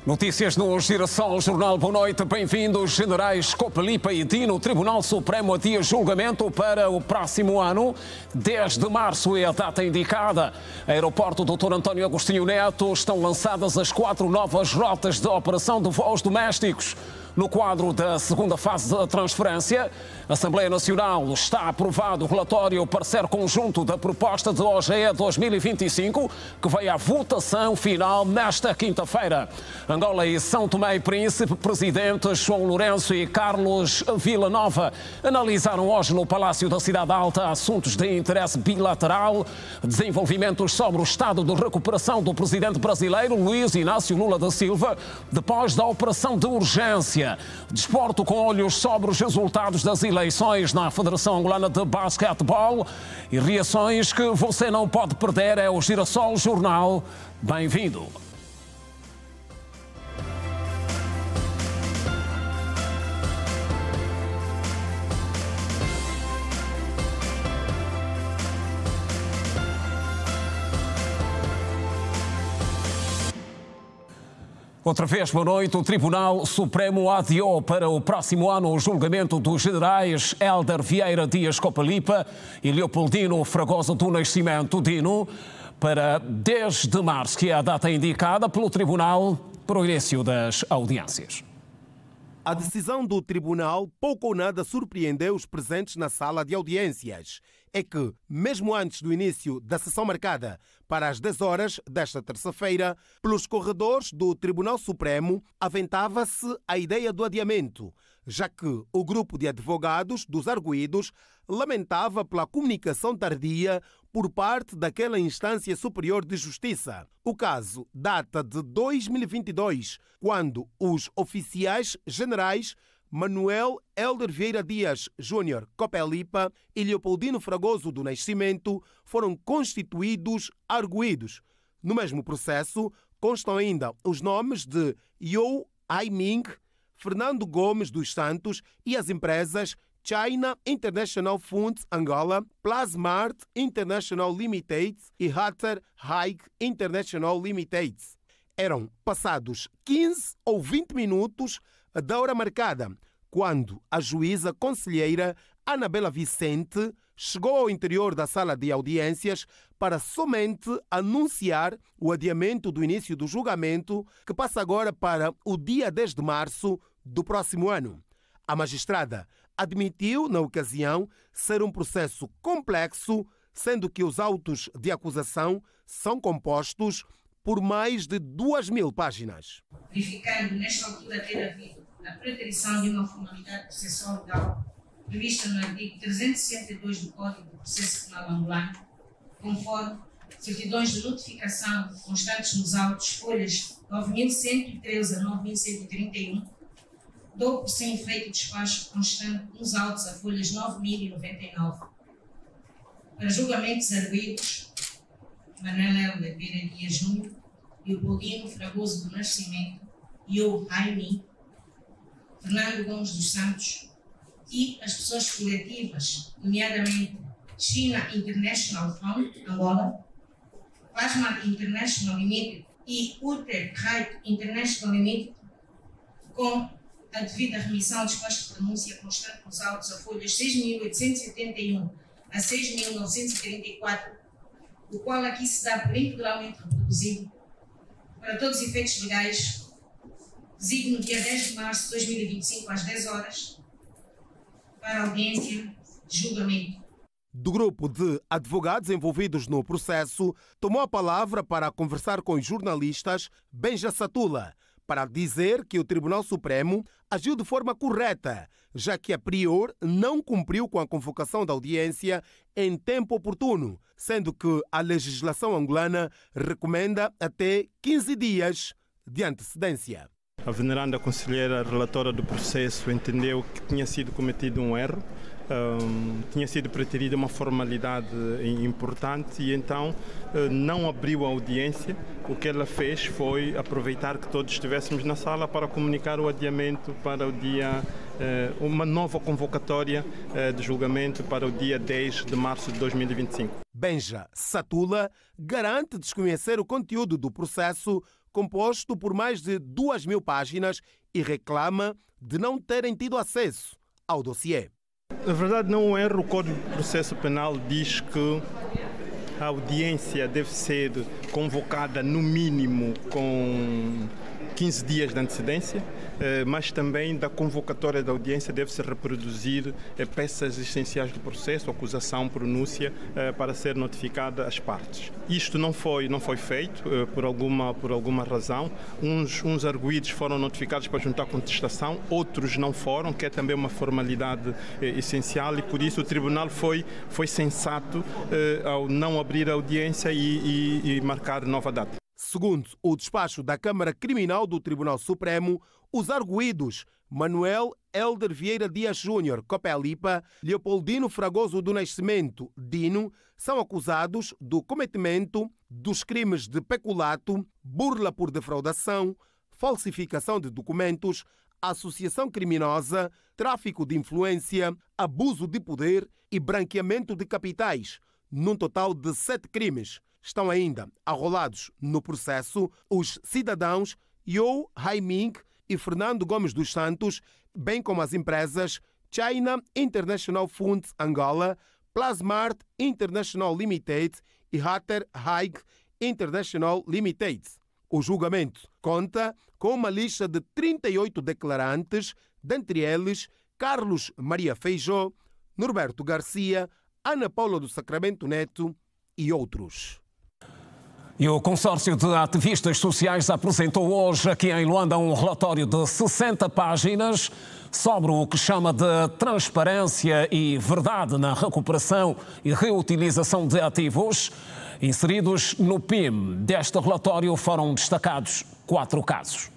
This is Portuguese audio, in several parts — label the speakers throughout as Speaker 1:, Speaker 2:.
Speaker 1: Notícias no Girassol Jornal. Boa noite, bem-vindos. Generais Copelipa e Dino. O Tribunal Supremo adia julgamento para o próximo ano. 10 de março é a data indicada. Aeroporto Dr. António Agostinho Neto. Estão lançadas as 4 novas rotas de operação de voos domésticos. No quadro da segunda fase da transferência, a Assembleia Nacional está aprovado o relatório parecer conjunto da proposta de OGE 2025, que vai à votação final nesta quinta-feira. Angola e São Tomé e Príncipe, presidentes João Lourenço e Carlos Villanova analisaram hoje no Palácio da Cidade Alta assuntos de interesse bilateral, desenvolvimentos sobre o estado de recuperação do presidente brasileiro Luiz Inácio Lula da Silva, depois da operação de urgência. Desporto com olhos sobre os resultados das eleições na Federação Angolana de Basquetebol e reações que você não pode perder. É o Girassol Jornal. Bem-vindo. Outra vez, boa noite. O Tribunal Supremo adiou para o próximo ano o julgamento dos generais Hélder Vieira Dias Copelipa e Leopoldino Fragoso do Nascimento Dino para 10 de março, que é a data indicada pelo Tribunal para o início das audiências.
Speaker 2: A decisão do tribunal pouco ou nada surpreendeu os presentes na sala de audiências. É que, mesmo antes do início da sessão marcada para as 10 horas desta terça-feira, pelos corredores do Tribunal Supremo, aventava-se a ideia do adiamento, já que o grupo de advogados dos arguidos lamentava pela comunicação tardia por parte daquela instância superior de justiça. O caso data de 2022, quando os oficiais generais Manuel Hélder Vieira Dias Júnior Copelipa e Leopoldino Fragoso do Nascimento foram constituídos arguidos. No mesmo processo, constam ainda os nomes de You Ai-ming, Fernando Gomes dos Santos e as empresas China International Funds Angola, Plasmart International Limited e Hatter Haig International Limited. Eram passados 15 ou 20 minutos da hora marcada, quando a juíza conselheira Anabela Vicente chegou ao interior da sala de audiências para somente anunciar o adiamento do início do julgamento, que passa agora para o dia 10 de março do próximo ano. A magistrada admitiu, na ocasião, ser um processo complexo, sendo que os autos de acusação são compostos por mais de 2.000 páginas.
Speaker 3: Verificando nesta altura ter havido a preterição de uma formalidade processual legal prevista no artigo 362 do Código de Processo Penal angolano, conforme certidões de notificação constantes nos autos, folhas 9.113 a 9.131, dou por sem efeito despacho constante nos autos a folhas 9.099. Para julgamentos arguidos, Manuel Hélder Vieira Dias Júnior, Leopoldino Fragoso do Nascimento, You Ai-ming, Fernando Gomes dos Santos e as pessoas coletivas, nomeadamente China International Fund, Angola, Plasmart International Limited e Hatter Haig International Limited, com a devida remissão de disposta de denúncia constante nos autos a folhas 6.871 a 6.934, o qual aqui se dá por integralmente reproduzido para todos os efeitos legais, designo dia 10 de março de 2025 às 10 horas para a audiência de julgamento.
Speaker 2: Do grupo de advogados envolvidos no processo, tomou a palavra para conversar com os jornalistas Benja Satula, para dizer que o Tribunal Supremo agiu de forma correta, já que a prior não cumpriu com a convocação da audiência em tempo oportuno, sendo que a legislação angolana recomenda até 15 dias de antecedência.
Speaker 4: A veneranda conselheira relatora do processo entendeu que tinha sido cometido um erro, tinha sido preterida uma formalidade importante e então não abriu a audiência. O que ela fez foi aproveitar que todos estivéssemos na sala para comunicar o adiamento para o dia, uma nova convocatória de julgamento para o dia 10 de março de 2025.
Speaker 2: Benja Satula garante desconhecer o conteúdo do processo, composto por mais de 2.000 páginas e reclama de não terem tido acesso ao dossiê.
Speaker 4: Na verdade, não é o Código de Processo Penal diz que a audiência deve ser convocada no mínimo com 15 dias de antecedência, mas também da convocatória da audiência deve-se reproduzir peças essenciais do processo, acusação, pronúncia, para ser notificada às partes. Isto não foi feito por alguma razão. Uns arguidos foram notificados para juntar contestação, outros não foram, que é também uma formalidade essencial, e por isso o Tribunal foi sensato ao não abrir a audiência e marcar nova data.
Speaker 2: Segundo o despacho da Câmara Criminal do Tribunal Supremo, os arguidos Manuel Helder Vieira Dias Júnior, Copelipa, Leopoldino Fragoso do Nascimento, Dino, são acusados do cometimento dos crimes de peculato, burla por defraudação, falsificação de documentos, associação criminosa, tráfico de influência, abuso de poder e branqueamento de capitais, num total de 7 crimes. Estão ainda arrolados no processo os cidadãos Yo Haiming e Fernando Gomes dos Santos, bem como as empresas China International Funds Angola, Plasmart International Limited e Hatter Haig International Limited. O julgamento conta com uma lista de 38 declarantes, dentre eles Carlos Maria Feijó, Norberto Garcia, Ana Paula do Sacramento Neto e outros.
Speaker 1: E o consórcio de ativistas sociais apresentou hoje aqui em Luanda um relatório de 60 páginas sobre o que chama de transparência e verdade na recuperação e reutilização de ativos inseridos no PIM. Deste relatório foram destacados 4 casos.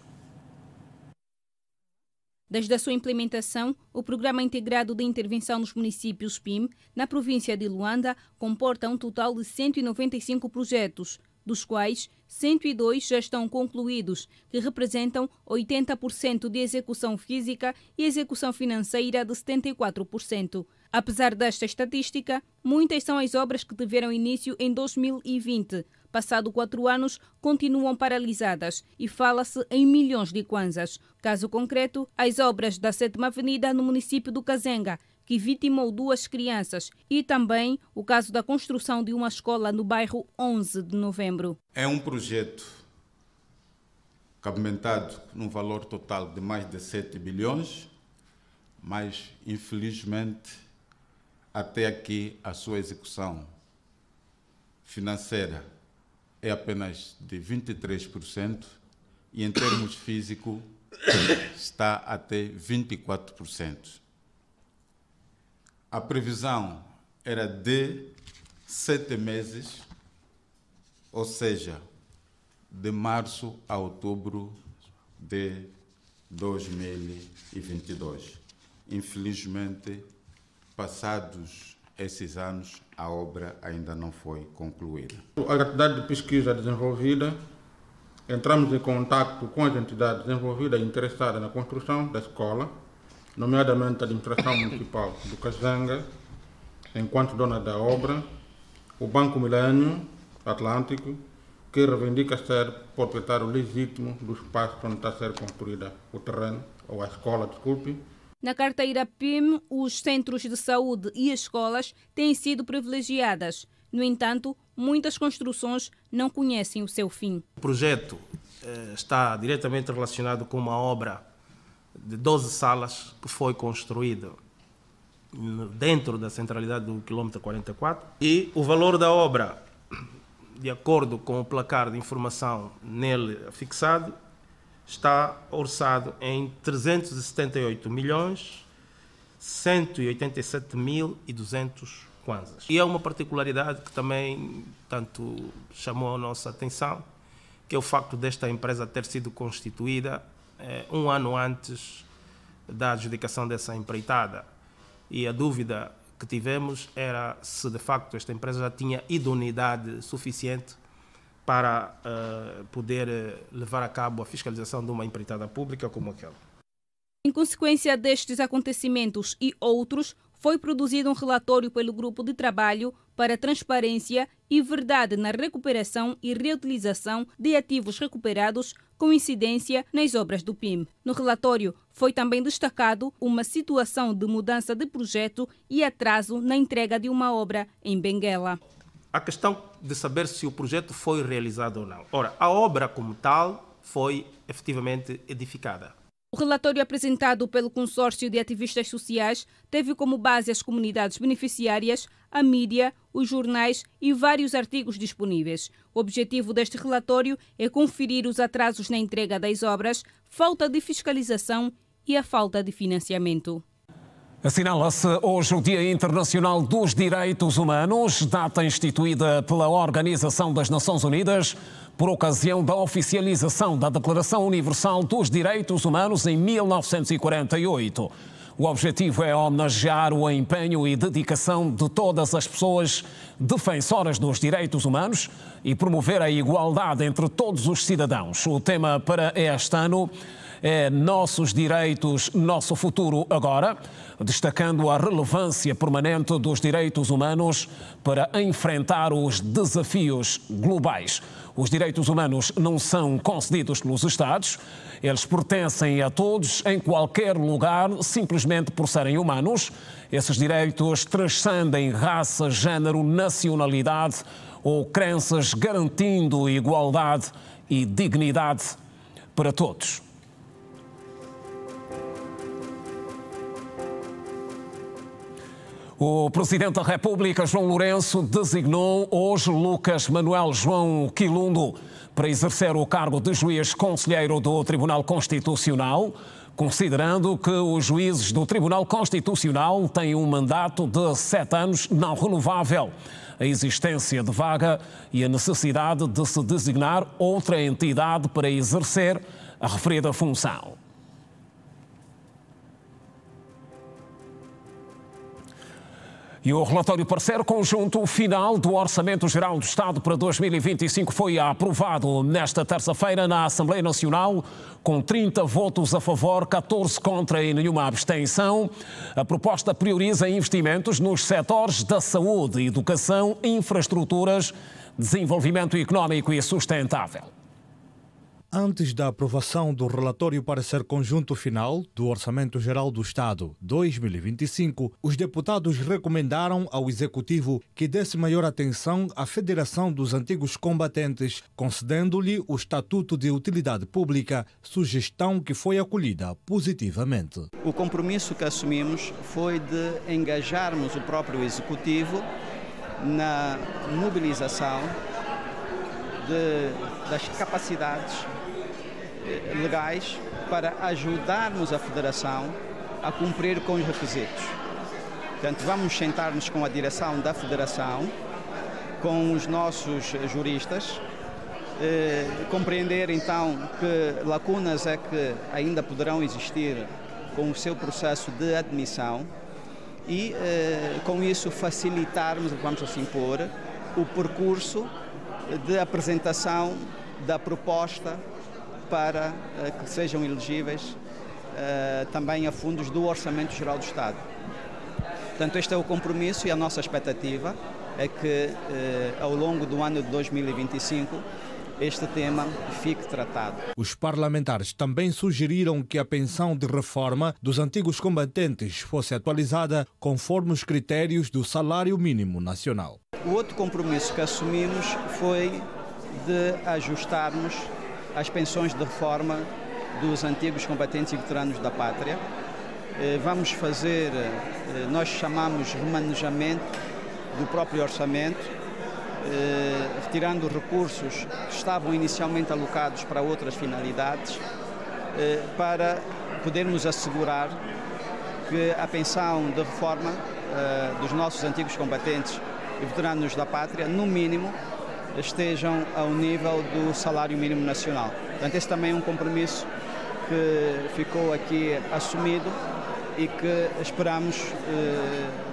Speaker 5: Desde a sua implementação, o Programa Integrado de Intervenção nos Municípios PIM, na província de Luanda, comporta um total de 195 projetos, dos quais 102 já estão concluídos, que representam 80% de execução física e execução financeira de 74%. Apesar desta estatística, muitas são as obras que tiveram início em 2020. Passado 4 anos, continuam paralisadas e fala-se em milhões de kwanzas. Caso concreto, as obras da 7ª Avenida no município do Kazenga, que vitimou 2 crianças, e também o caso da construção de uma escola no bairro 11 de Novembro.
Speaker 6: É um projeto cabimentado num valor total de mais de 7 bilhões, mas, infelizmente, até aqui a sua execução financeira é apenas de 23% e, em termos físicos, está até 24%. A previsão era de 7 meses, ou seja, de março a outubro de 2022. Infelizmente, passados esses anos, a obra ainda não foi concluída.
Speaker 7: A atividade de pesquisa desenvolvida, entramos em contato com as entidades envolvidas e interessadas na construção da escola, nomeadamente a Administração Municipal do Kazenga, enquanto dona da obra, o Banco Milênio Atlântico, que reivindica ser proprietário legítimo do espaço onde está a ser construída o terreno, ou a escola, desculpe.
Speaker 5: Na carteira PIM, os centros de saúde e escolas têm sido privilegiadas. No entanto, muitas construções não conhecem o seu fim.
Speaker 8: O projeto está diretamente relacionado com uma obra de 12 salas que foi construída dentro da centralidade do quilômetro 44, e o valor da obra, de acordo com o placar de informação nele fixado, está orçado em 378.187.200 kwanzas. E é uma particularidade que também tanto chamou a nossa atenção, que é o facto desta empresa ter sido constituída 1 ano antes da adjudicação dessa empreitada. E a dúvida que tivemos era se de facto esta empresa já tinha idoneidade suficiente para poder levar a cabo a fiscalização de uma empreitada pública como aquela.
Speaker 5: Em consequência destes acontecimentos e outros, foi produzido um relatório pelo Grupo de Trabalho para Transparência e Verdade na Recuperação e Reutilização de Ativos Recuperados com incidência nas obras do PIM. No relatório foi também destacado uma situação de mudança de projeto e atraso na entrega de uma obra em Benguela.
Speaker 8: A questão de saber se o projeto foi realizado ou não. Ora, a obra como tal foi efetivamente edificada.
Speaker 5: O relatório apresentado pelo consórcio de ativistas sociais teve como base as comunidades beneficiárias, a mídia, os jornais e vários artigos disponíveis. O objetivo deste relatório é conferir os atrasos na entrega das obras, falta de fiscalização e a falta de financiamento.
Speaker 1: Assinala-se hoje o Dia Internacional dos Direitos Humanos, data instituída pela Organização das Nações Unidas por ocasião da oficialização da Declaração Universal dos Direitos Humanos em 1948. O objetivo é homenagear o empenho e dedicação de todas as pessoas defensoras dos direitos humanos e promover a igualdade entre todos os cidadãos. O tema para este ano é Nossos Direitos, Nosso Futuro Agora, destacando a relevância permanente dos direitos humanos para enfrentar os desafios globais. Os direitos humanos não são concedidos pelos Estados, eles pertencem a todos, em qualquer lugar, simplesmente por serem humanos. Esses direitos transcendem raça, género, nacionalidade ou crenças, garantindo igualdade e dignidade para todos. O Presidente da República, João Lourenço, designou hoje Lucas Manuel João Quilundo para exercer o cargo de juiz conselheiro do Tribunal Constitucional, considerando que os juízes do Tribunal Constitucional têm um mandato de 7 anos não renovável, a existência de vaga e a necessidade de se designar outra entidade para exercer a referida função. E o relatório parecer conjunto final do Orçamento Geral do Estado para 2025 foi aprovado nesta terça-feira na Assembleia Nacional, com 30 votos a favor, 14 contra e nenhuma abstenção. A proposta prioriza investimentos nos setores da saúde, educação, infraestruturas, desenvolvimento económico e sustentável.
Speaker 9: Antes da aprovação do relatório parecer conjunto final do Orçamento Geral do Estado 2025, os deputados recomendaram ao Executivo que desse maior atenção à Federação dos Antigos Combatentes, concedendo-lhe o Estatuto de Utilidade Pública, sugestão que foi acolhida positivamente.
Speaker 10: O compromisso que assumimos foi de engajarmos o próprio Executivo na mobilização das capacidades legais para ajudarmos a Federação a cumprir com os requisitos. Portanto, vamos sentar-nos com a direção da Federação, com os nossos juristas, compreender então que lacunas é que ainda poderão existir com o seu processo de admissão e, com isso, facilitarmos, vamos assim pôr, o percurso de apresentação da proposta para que sejam elegíveis também a fundos do Orçamento Geral do Estado. Portanto, este é o compromisso e a nossa expectativa é que ao longo do ano de 2025 este tema fique tratado.
Speaker 9: Os parlamentares também sugeriram que a pensão de reforma dos antigos combatentes fosse atualizada conforme os critérios do salário mínimo nacional.
Speaker 10: O outro compromisso que assumimos foi de ajustarmos as pensões de reforma dos antigos combatentes e veteranos da pátria. Vamos fazer, nós chamamos remanejamento do próprio orçamento, retirando recursos que estavam inicialmente alocados para outras finalidades, para podermos assegurar que a pensão de reforma dos nossos antigos combatentes e veteranos da pátria, no mínimo, estejam ao nível do salário mínimo nacional. Portanto, esse também é um compromisso que ficou aqui assumido e que esperamos,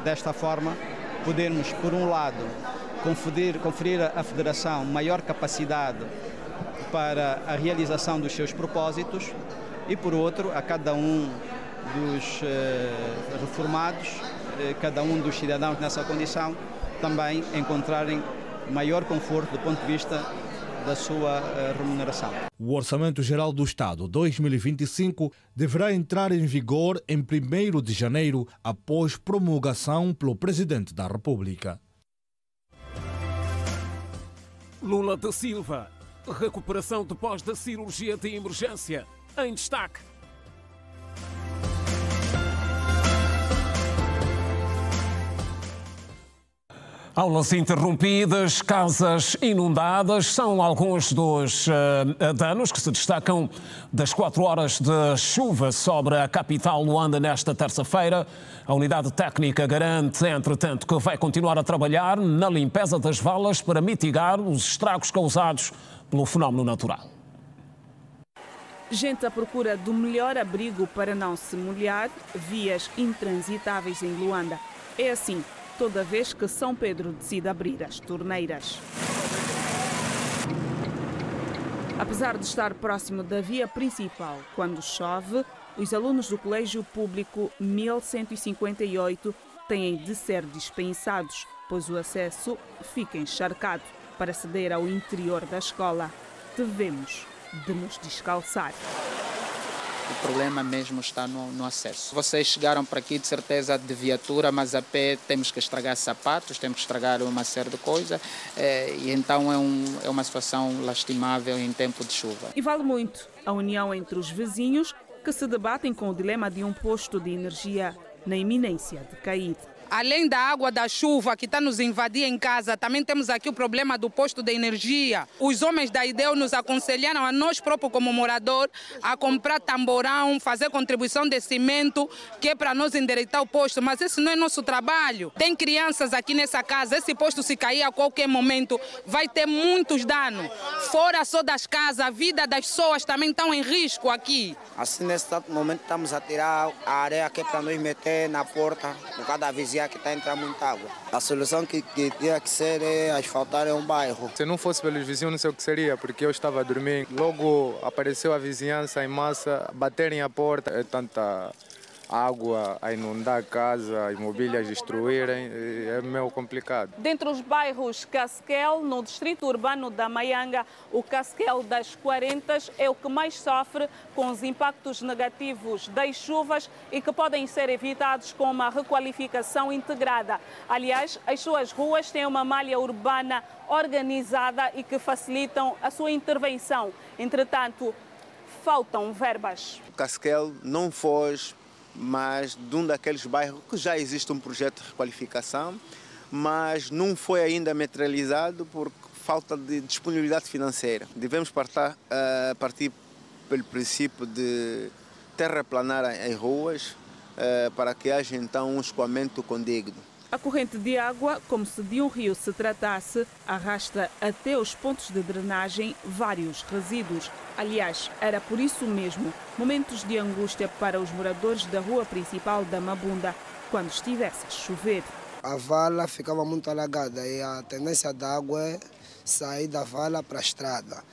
Speaker 10: desta forma, podermos, por um lado, conferir à Federação maior capacidade para a realização dos seus propósitos e, por outro, a cada um dos reformados, cada um dos cidadãos nessa condição também encontrarem maior conforto do ponto de vista da sua remuneração.
Speaker 9: O Orçamento Geral do Estado 2025 deverá entrar em vigor em 1º de janeiro, após promulgação pelo Presidente da República.
Speaker 1: Lula da Silva. Recuperação depois da cirurgia de emergência. Em destaque. Aulas interrompidas, casas inundadas, são alguns dos danos que se destacam das 4 horas de chuva sobre a capital Luanda nesta terça-feira. A unidade técnica garante, entretanto, que vai continuar a trabalhar na limpeza das valas para mitigar os estragos causados pelo fenómeno natural.
Speaker 11: Gente à procura do melhor abrigo para não se molhar, vias intransitáveis em Luanda. É assim toda vez que São Pedro decide abrir as torneiras. Apesar de estar próximo da via principal, quando chove, os alunos do Colégio Público 1158 têm de ser dispensados, pois o acesso fica encharcado. Para aceder ao interior da escola, devemos de nos descalçar.
Speaker 12: O problema mesmo está no acesso. Vocês chegaram para aqui de certeza de viatura, mas a pé temos que estragar sapatos, temos que estragar uma série de coisas, e então é uma situação lastimável em tempo de chuva.
Speaker 11: E vale muito a união entre os vizinhos que se debatem com o dilema de um posto de energia na iminência de cair.
Speaker 13: Além da água da chuva que está nos invadir em casa, também temos aqui o problema do posto de energia. Os homens da IDEU nos aconselharam a nós próprios como morador a comprar tamborão, fazer contribuição de cimento, que é para nós endireitar o posto, mas esse não é nosso trabalho. Tem crianças aqui nessa casa, esse posto se cair a qualquer momento vai ter muitos danos. Fora só das casas, a vida das pessoas também estão em risco aqui.
Speaker 14: Assim, nesse momento estamos a tirar a areia que é para nós meter na porta, por causa da vizinha que está a entrar muita água. A solução que tinha que ser é asfaltar um bairro.
Speaker 15: Se não fosse pelos vizinhos, não sei o que seria, porque eu estava a dormir. Logo apareceu a vizinhança em massa, baterem a porta. É tanta água a inundar a casa, imóveis destruírem, é meio complicado.
Speaker 11: Dentre os bairros Casquel, no distrito urbano da Maianga, o Casquel das 40 é o que mais sofre com os impactos negativos das chuvas e que podem ser evitados com uma requalificação integrada. Aliás, as suas ruas têm uma malha urbana organizada e que facilitam a sua intervenção. Entretanto, faltam verbas.
Speaker 16: O Casquel não foge mas de um daqueles bairros que já existe um projeto de requalificação, mas não foi ainda materializado por falta de disponibilidade financeira. Devemos partir pelo princípio de terraplanar as ruas para que haja então um escoamento condigno.
Speaker 11: A corrente de água, como se de um rio se tratasse, arrasta até os pontos de drenagem vários resíduos. Aliás, era por isso mesmo momentos de angústia para os moradores da rua principal da Mabunda, quando estivesse a chover.
Speaker 14: A vala ficava muito alagada e a tendência da água é sair da vala para a estrada.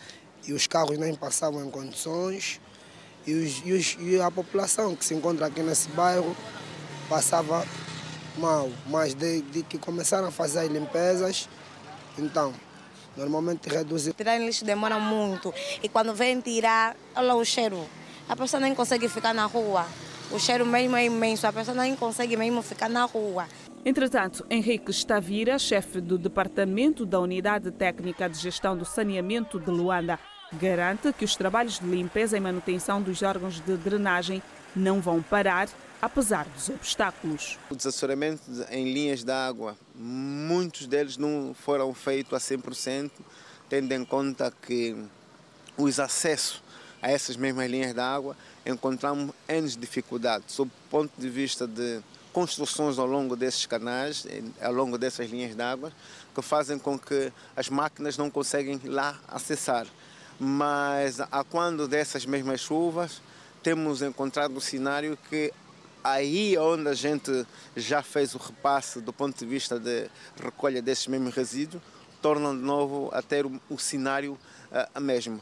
Speaker 14: E os carros nem passavam em condições e a população que se encontra aqui nesse bairro passava mal, mas de que começaram a fazer as limpezas, então, normalmente reduzir.
Speaker 17: Tirar lixo demora muito e quando vem tirar, olha o cheiro, a pessoa nem consegue ficar na rua. O cheiro mesmo é imenso, a pessoa nem consegue mesmo ficar na rua.
Speaker 11: Entretanto, Henrique Stavira, chefe do Departamento da Unidade Técnica de Gestão do Saneamento de Luanda, garante que os trabalhos de limpeza e manutenção dos órgãos de drenagem não vão parar, apesar dos obstáculos.
Speaker 16: O desassessoramento em linhas de água, muitos deles não foram feitos a 100%, tendo em conta que os acessos a essas mesmas linhas de água encontramos N dificuldades, sob o ponto de vista de construções ao longo desses canais, ao longo dessas linhas de água, que fazem com que as máquinas não conseguem lá acessar. Mas a quando dessas mesmas chuvas, temos encontrado um cenário que aí onde a gente já fez o repasse do ponto de vista de recolha desses mesmos resíduos, tornam de novo a ter o cenário mesmo.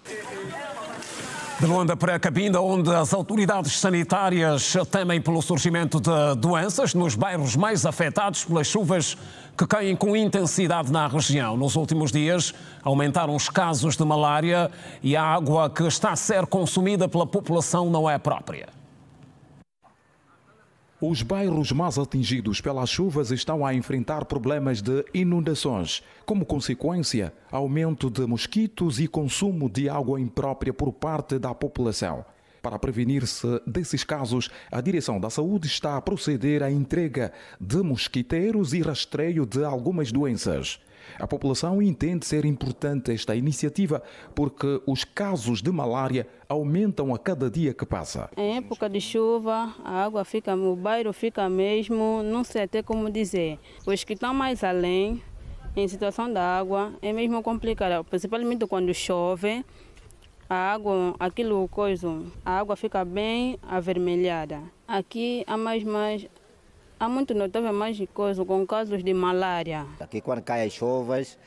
Speaker 1: De Luanda para Cabinda, onde as autoridades sanitárias temem pelo surgimento de doenças nos bairros mais afetados pelas chuvas que caem com intensidade na região. Nos últimos dias, aumentaram os casos de malária e a água que está a ser consumida pela população não é própria.
Speaker 18: Os bairros mais atingidos pelas chuvas estão a enfrentar problemas de inundações. Como consequência, aumento de mosquitos e consumo de água imprópria por parte da população. Para prevenir-se desses casos, a Direção da Saúde está a proceder à entrega de mosquiteiros e rastreio de algumas doenças. A população entende ser importante esta iniciativa porque os casos de malária aumentam a cada dia que passa.
Speaker 19: Em época de chuva, a água fica, o bairro fica mesmo, não sei até como dizer. Os que estão mais além, em situação da água, é mesmo complicado, principalmente quando chove. A água, a água fica bem avermelhada. Aqui há muito notável mais coisa com casos de malária.
Speaker 20: Aqui quando caem as chuvas,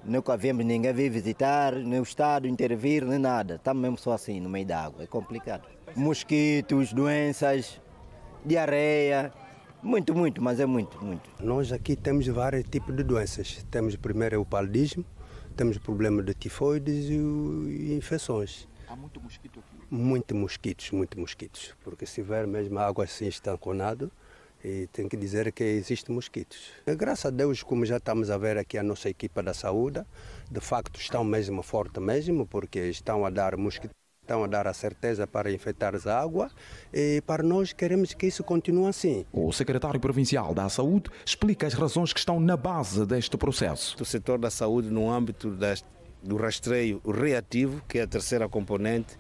Speaker 20: nunca vemos ninguém vir visitar, nem o Estado intervir, nem nada. Estamos mesmo só assim, no meio da água, é complicado. Mosquitos, doenças, diarreia, muito, mas é muito.
Speaker 21: Nós aqui temos vários tipos de doenças. Temos primeiro o paludismo, temos problema de tifoides e infecções.
Speaker 22: Há muito mosquito aqui?
Speaker 21: Muito mosquitos, porque se tiver mesmo a água assim estanconada, e tem que dizer que existem mosquitos. Graças a Deus, como já estamos a ver aqui a nossa equipa da saúde, de facto estão mesmo forte mesmo, porque estão a dar mosquitos, estão a dar a certeza para infectar a água e para nós queremos que isso continue assim.
Speaker 18: O secretário provincial da Saúde explica as razões que estão na base deste processo.
Speaker 23: O setor da saúde, no âmbito do rastreio reativo, que é a terceira componente,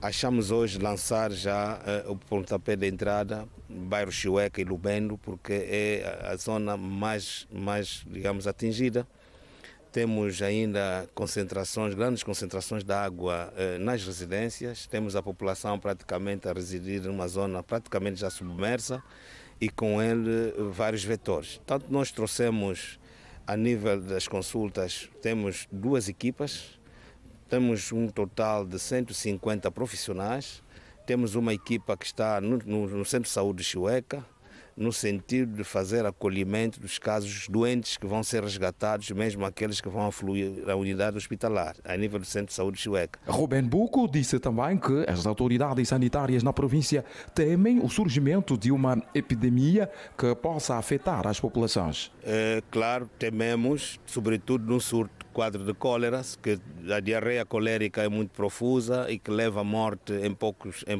Speaker 23: achamos hoje lançar já o pontapé de entrada, bairro Chiueca e Lubendo, porque é a zona mais digamos, atingida. Temos ainda grandes concentrações de água nas residências, temos a população praticamente a residir numa zona praticamente já submersa e com ele vários vetores. Portanto, nós trouxemos, a nível das consultas, temos 2 equipas, temos um total de 150 profissionais, temos uma equipa que está no Centro de Saúde de Chiueca, no sentido de fazer acolhimento dos casos doentes que vão ser resgatados, mesmo aqueles que vão afluir à unidade hospitalar, a nível do Centro de Saúde de Chiueca.
Speaker 18: Rubén Buco disse também que as autoridades sanitárias na província temem o surgimento de uma epidemia que possa afetar as populações.
Speaker 23: Claro, tememos, sobretudo no quadro de cólera, que a diarreia colérica é muito profusa e que leva à morte em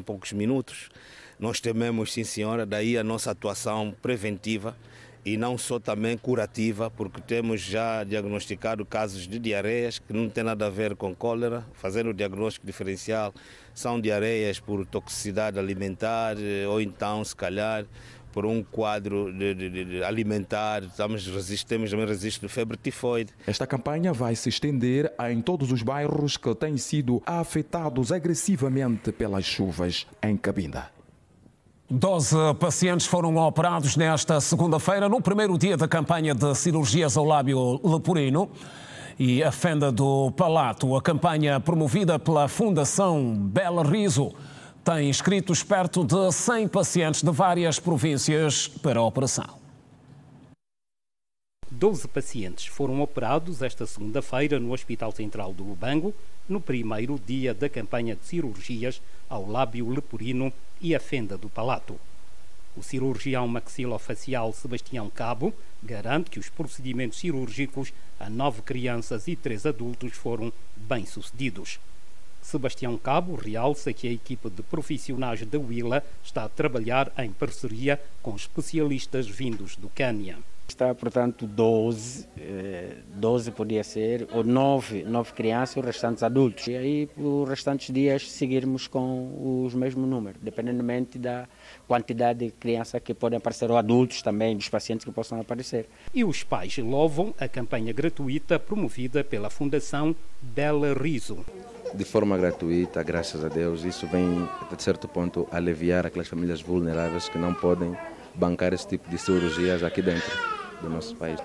Speaker 23: poucos minutos. Nós tememos, sim senhora, daí a nossa atuação preventiva e não só também curativa, porque temos já diagnosticado casos de diarreias que não tem nada a ver com cólera. Fazendo o diagnóstico diferencial, são diarreias por toxicidade alimentar ou então, se calhar, por um quadro de alimentar, temos também registro de febre tifoide.
Speaker 18: Esta campanha vai se estender em todos os bairros que têm sido afetados agressivamente pelas chuvas em Cabinda.
Speaker 1: 12 pacientes foram operados nesta segunda-feira, no primeiro dia da campanha de cirurgias ao lábio leporino e a fenda do palato. A campanha promovida pela Fundação Bela Riso tem inscritos perto de 100 pacientes de várias províncias para a operação.
Speaker 24: 12 pacientes foram operados esta segunda-feira no Hospital Central do Lubango, no primeiro dia da campanha de cirurgias ao lábio leporino e a fenda do palato. O cirurgião maxilofacial Sebastião Cabo garante que os procedimentos cirúrgicos a 9 crianças e 3 adultos foram bem-sucedidos. Sebastião Cabo realça que a equipe de profissionais da Willa está a trabalhar em parceria com especialistas vindos do Quênia.
Speaker 25: Está, portanto, 12 podia ser, ou 9 crianças e os restantes adultos. E aí, os restantes dias, seguirmos com os mesmos números, dependentemente da quantidade de crianças que podem aparecer, ou adultos também, dos pacientes que possam aparecer.
Speaker 24: E os pais louvam a campanha gratuita promovida pela Fundação Bela Riso.
Speaker 26: De forma gratuita, graças a Deus, isso vem, de certo ponto, aliviar aquelas famílias vulneráveis que não podem bancar esse tipo de cirurgias aqui dentro do nosso país.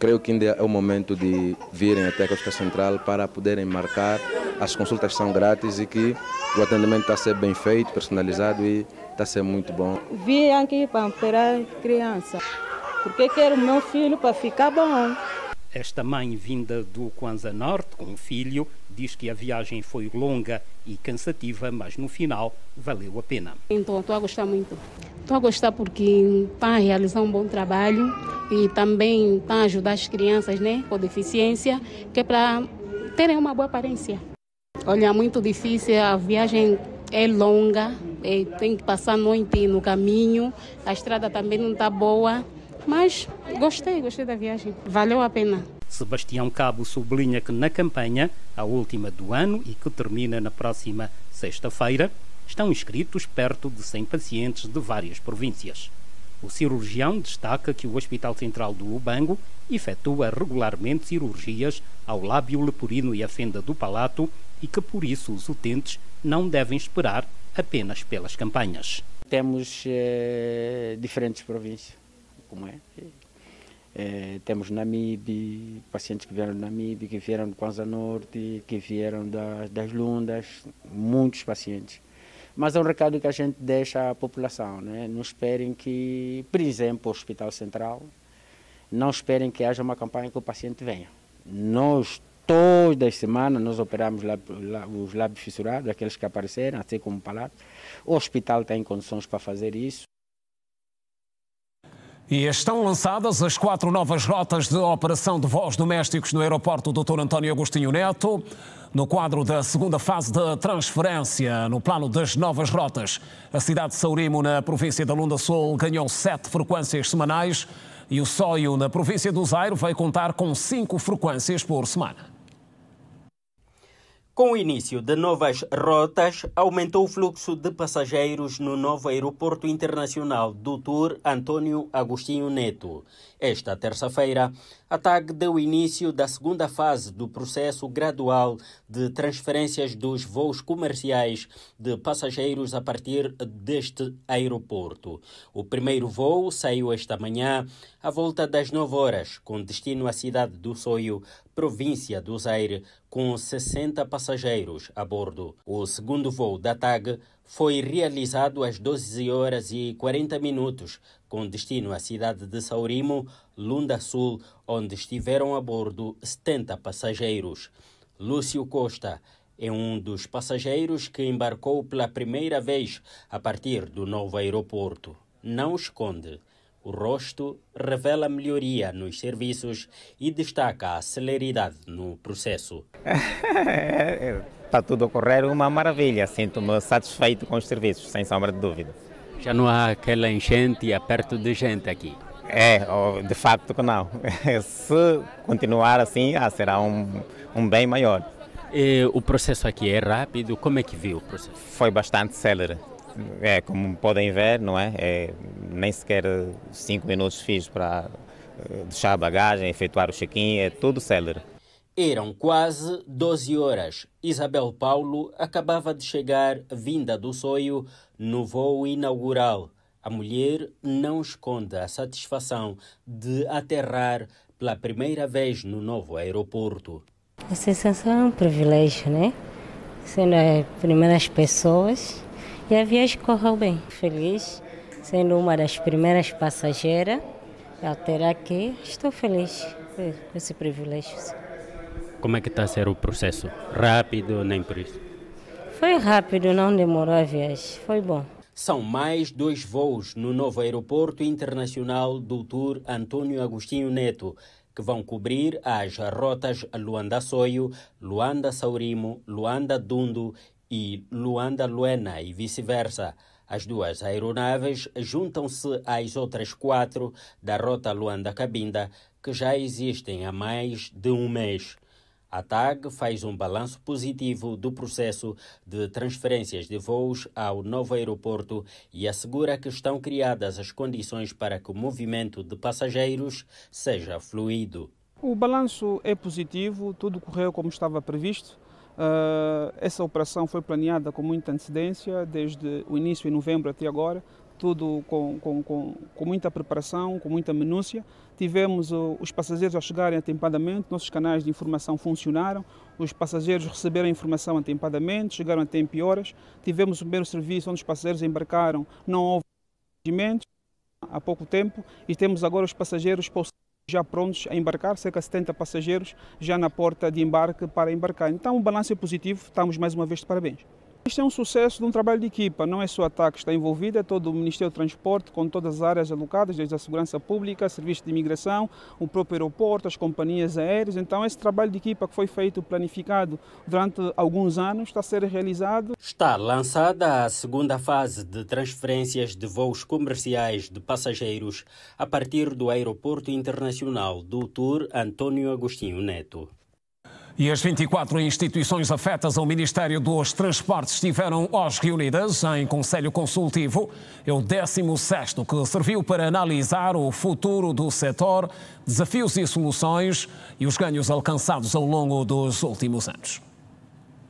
Speaker 26: creio que ainda é o momento de virem até a Costa Central para poderem marcar. As consultas são grátis e que o atendimento está a ser bem feito, personalizado e está a ser muito bom.
Speaker 19: Vim aqui para operar criança, porque quero meu filho para ficar bom.
Speaker 24: Esta mãe vinda do Kwanza Norte com o filho diz que a viagem foi longa e cansativa, mas no final valeu a pena.
Speaker 2: Então, estou a gostar muito. Estou a gostar porque está a realizar um bom trabalho e também está a ajudar as crianças, né, com deficiência, que é para terem uma boa aparência. Olha, é muito difícil, a viagem é longa, tem que passar a noite no caminho, a estrada também não está boa. Mas gostei da viagem, valeu a pena.
Speaker 24: Sebastião Cabo sublinha que na campanha, a última do ano e que termina na próxima sexta-feira, estão inscritos perto de 100 pacientes de várias províncias. O cirurgião destaca que o Hospital Central do Ubango efetua regularmente cirurgias ao lábio leporino e à fenda do palato e que por isso os utentes não devem esperar apenas pelas campanhas.
Speaker 25: Temos diferentes províncias. Como temos Namibe, pacientes que vieram do Namibe, que vieram do Kwanza Norte, que vieram das Lundas, muitos pacientes. Mas é um recado que a gente deixa à população, né? Não esperem que, por exemplo, o Hospital Central, não esperem que haja uma campanha que o paciente venha. Nós, todas as semanas, nós operamos os lábios fissurados, aqueles que apareceram, assim como o palato. O hospital tem condições para fazer isso.
Speaker 1: E estão lançadas as 4 novas rotas de operação de voos domésticos no aeroporto Dr. António Agostinho Neto. No quadro da segunda fase de transferência, no plano das novas rotas, a cidade de Saurimo, na província da Lunda Sul, ganhou 7 frequências semanais e o Soio, na província do Zaire, vai contar com 5 frequências por semana.
Speaker 3: Com o início de novas rotas, aumentou o fluxo de passageiros no novo aeroporto internacional Dr. António Agostinho Neto. Esta terça-feira, a TAG deu início da segunda fase do processo gradual de transferências dos voos comerciais de passageiros a partir deste aeroporto. O primeiro voo saiu esta manhã à volta das 9 horas, com destino à cidade do Soio, província do Zaire, com 60 passageiros a bordo. O segundo voo da TAG foi realizado às 12 horas e 40 minutos, com destino à cidade de Saurimo, Lunda Sul, onde estiveram a bordo 70 passageiros. Lúcio Costa é um dos passageiros que embarcou pela primeira vez a partir do novo aeroporto. Não esconde. O rosto revela melhoria nos serviços e destaca a celeridade no processo.
Speaker 4: Está tudo a correr uma maravilha. Sinto-me satisfeito com os serviços, sem sombra de dúvida.
Speaker 6: Já não há aquela enchente e aperto de gente aqui?
Speaker 4: De facto que não. Se continuar assim, será um bem maior.
Speaker 6: E o processo aqui é rápido? Como é que viu o processo?
Speaker 4: Foi bastante célere. Como podem ver, não é? Nem sequer 5 minutos fiz para deixar a bagagem, efetuar o check-in, é tudo célere.
Speaker 3: Eram quase 12 horas. Isabel Paulo acabava de chegar, vinda do Soio, no voo inaugural. A mulher não esconde a satisfação de aterrar pela primeira vez no novo aeroporto.
Speaker 7: A sensação é um privilégio, né? Sendo as primeiras pessoas. E a viagem correu bem. Feliz, sendo uma das primeiras passageiras a ter aqui, estou feliz com esse privilégio.
Speaker 6: Como é que está a ser o processo? Rápido, nem por isso?
Speaker 7: Foi rápido, não demorou a viagem, foi bom.
Speaker 3: São mais 2 voos no novo aeroporto internacional Dr. António Agostinho Neto, que vão cobrir as rotas Luanda-Soio, Luanda-Saurimo, Luanda-Dundo e Luanda-Luena e vice-versa. As 2 aeronaves juntam-se às outras 4 da rota Luanda-Cabinda, que já existem há mais de um mês. A TAG faz um balanço positivo do processo de transferências de voos ao novo aeroporto e assegura que estão criadas as condições para que o movimento de passageiros seja fluido.
Speaker 22: O balanço é positivo, tudo correu como estava previsto. Essa operação foi planeada com muita antecedência, desde o início em novembro até agora, tudo com muita preparação, com muita minúcia. Tivemos os passageiros a chegarem atempadamente, nossos canais de informação funcionaram, os passageiros receberam a informação atempadamente, chegaram a tempo e horas. Tivemos o primeiro serviço onde os passageiros embarcaram, não houve impedimentos há pouco tempo, e temos agora os passageiros já prontos a embarcar, cerca de 70 passageiros já na porta de embarque para embarcar. Então o balanço é positivo, estamos mais uma vez de parabéns. Isto é um sucesso de um trabalho de equipa, não é só a TAC que está envolvida, é todo o Ministério do Transporte, com todas as áreas alocadas, desde a segurança pública, serviço de imigração, o próprio aeroporto, as companhias aéreas. Então esse trabalho de equipa que foi feito, planificado durante alguns anos, está a ser realizado.
Speaker 3: Está lançada a segunda fase de transferências de voos comerciais de passageiros a partir do Aeroporto Internacional do Tour Antônio Agostinho Neto.
Speaker 1: E as 24 instituições afetas ao Ministério dos Transportes estiveram hoje reunidas em Conselho Consultivo. É o 16º que serviu para analisar o futuro do setor, desafios e soluções e os ganhos alcançados ao longo dos últimos anos.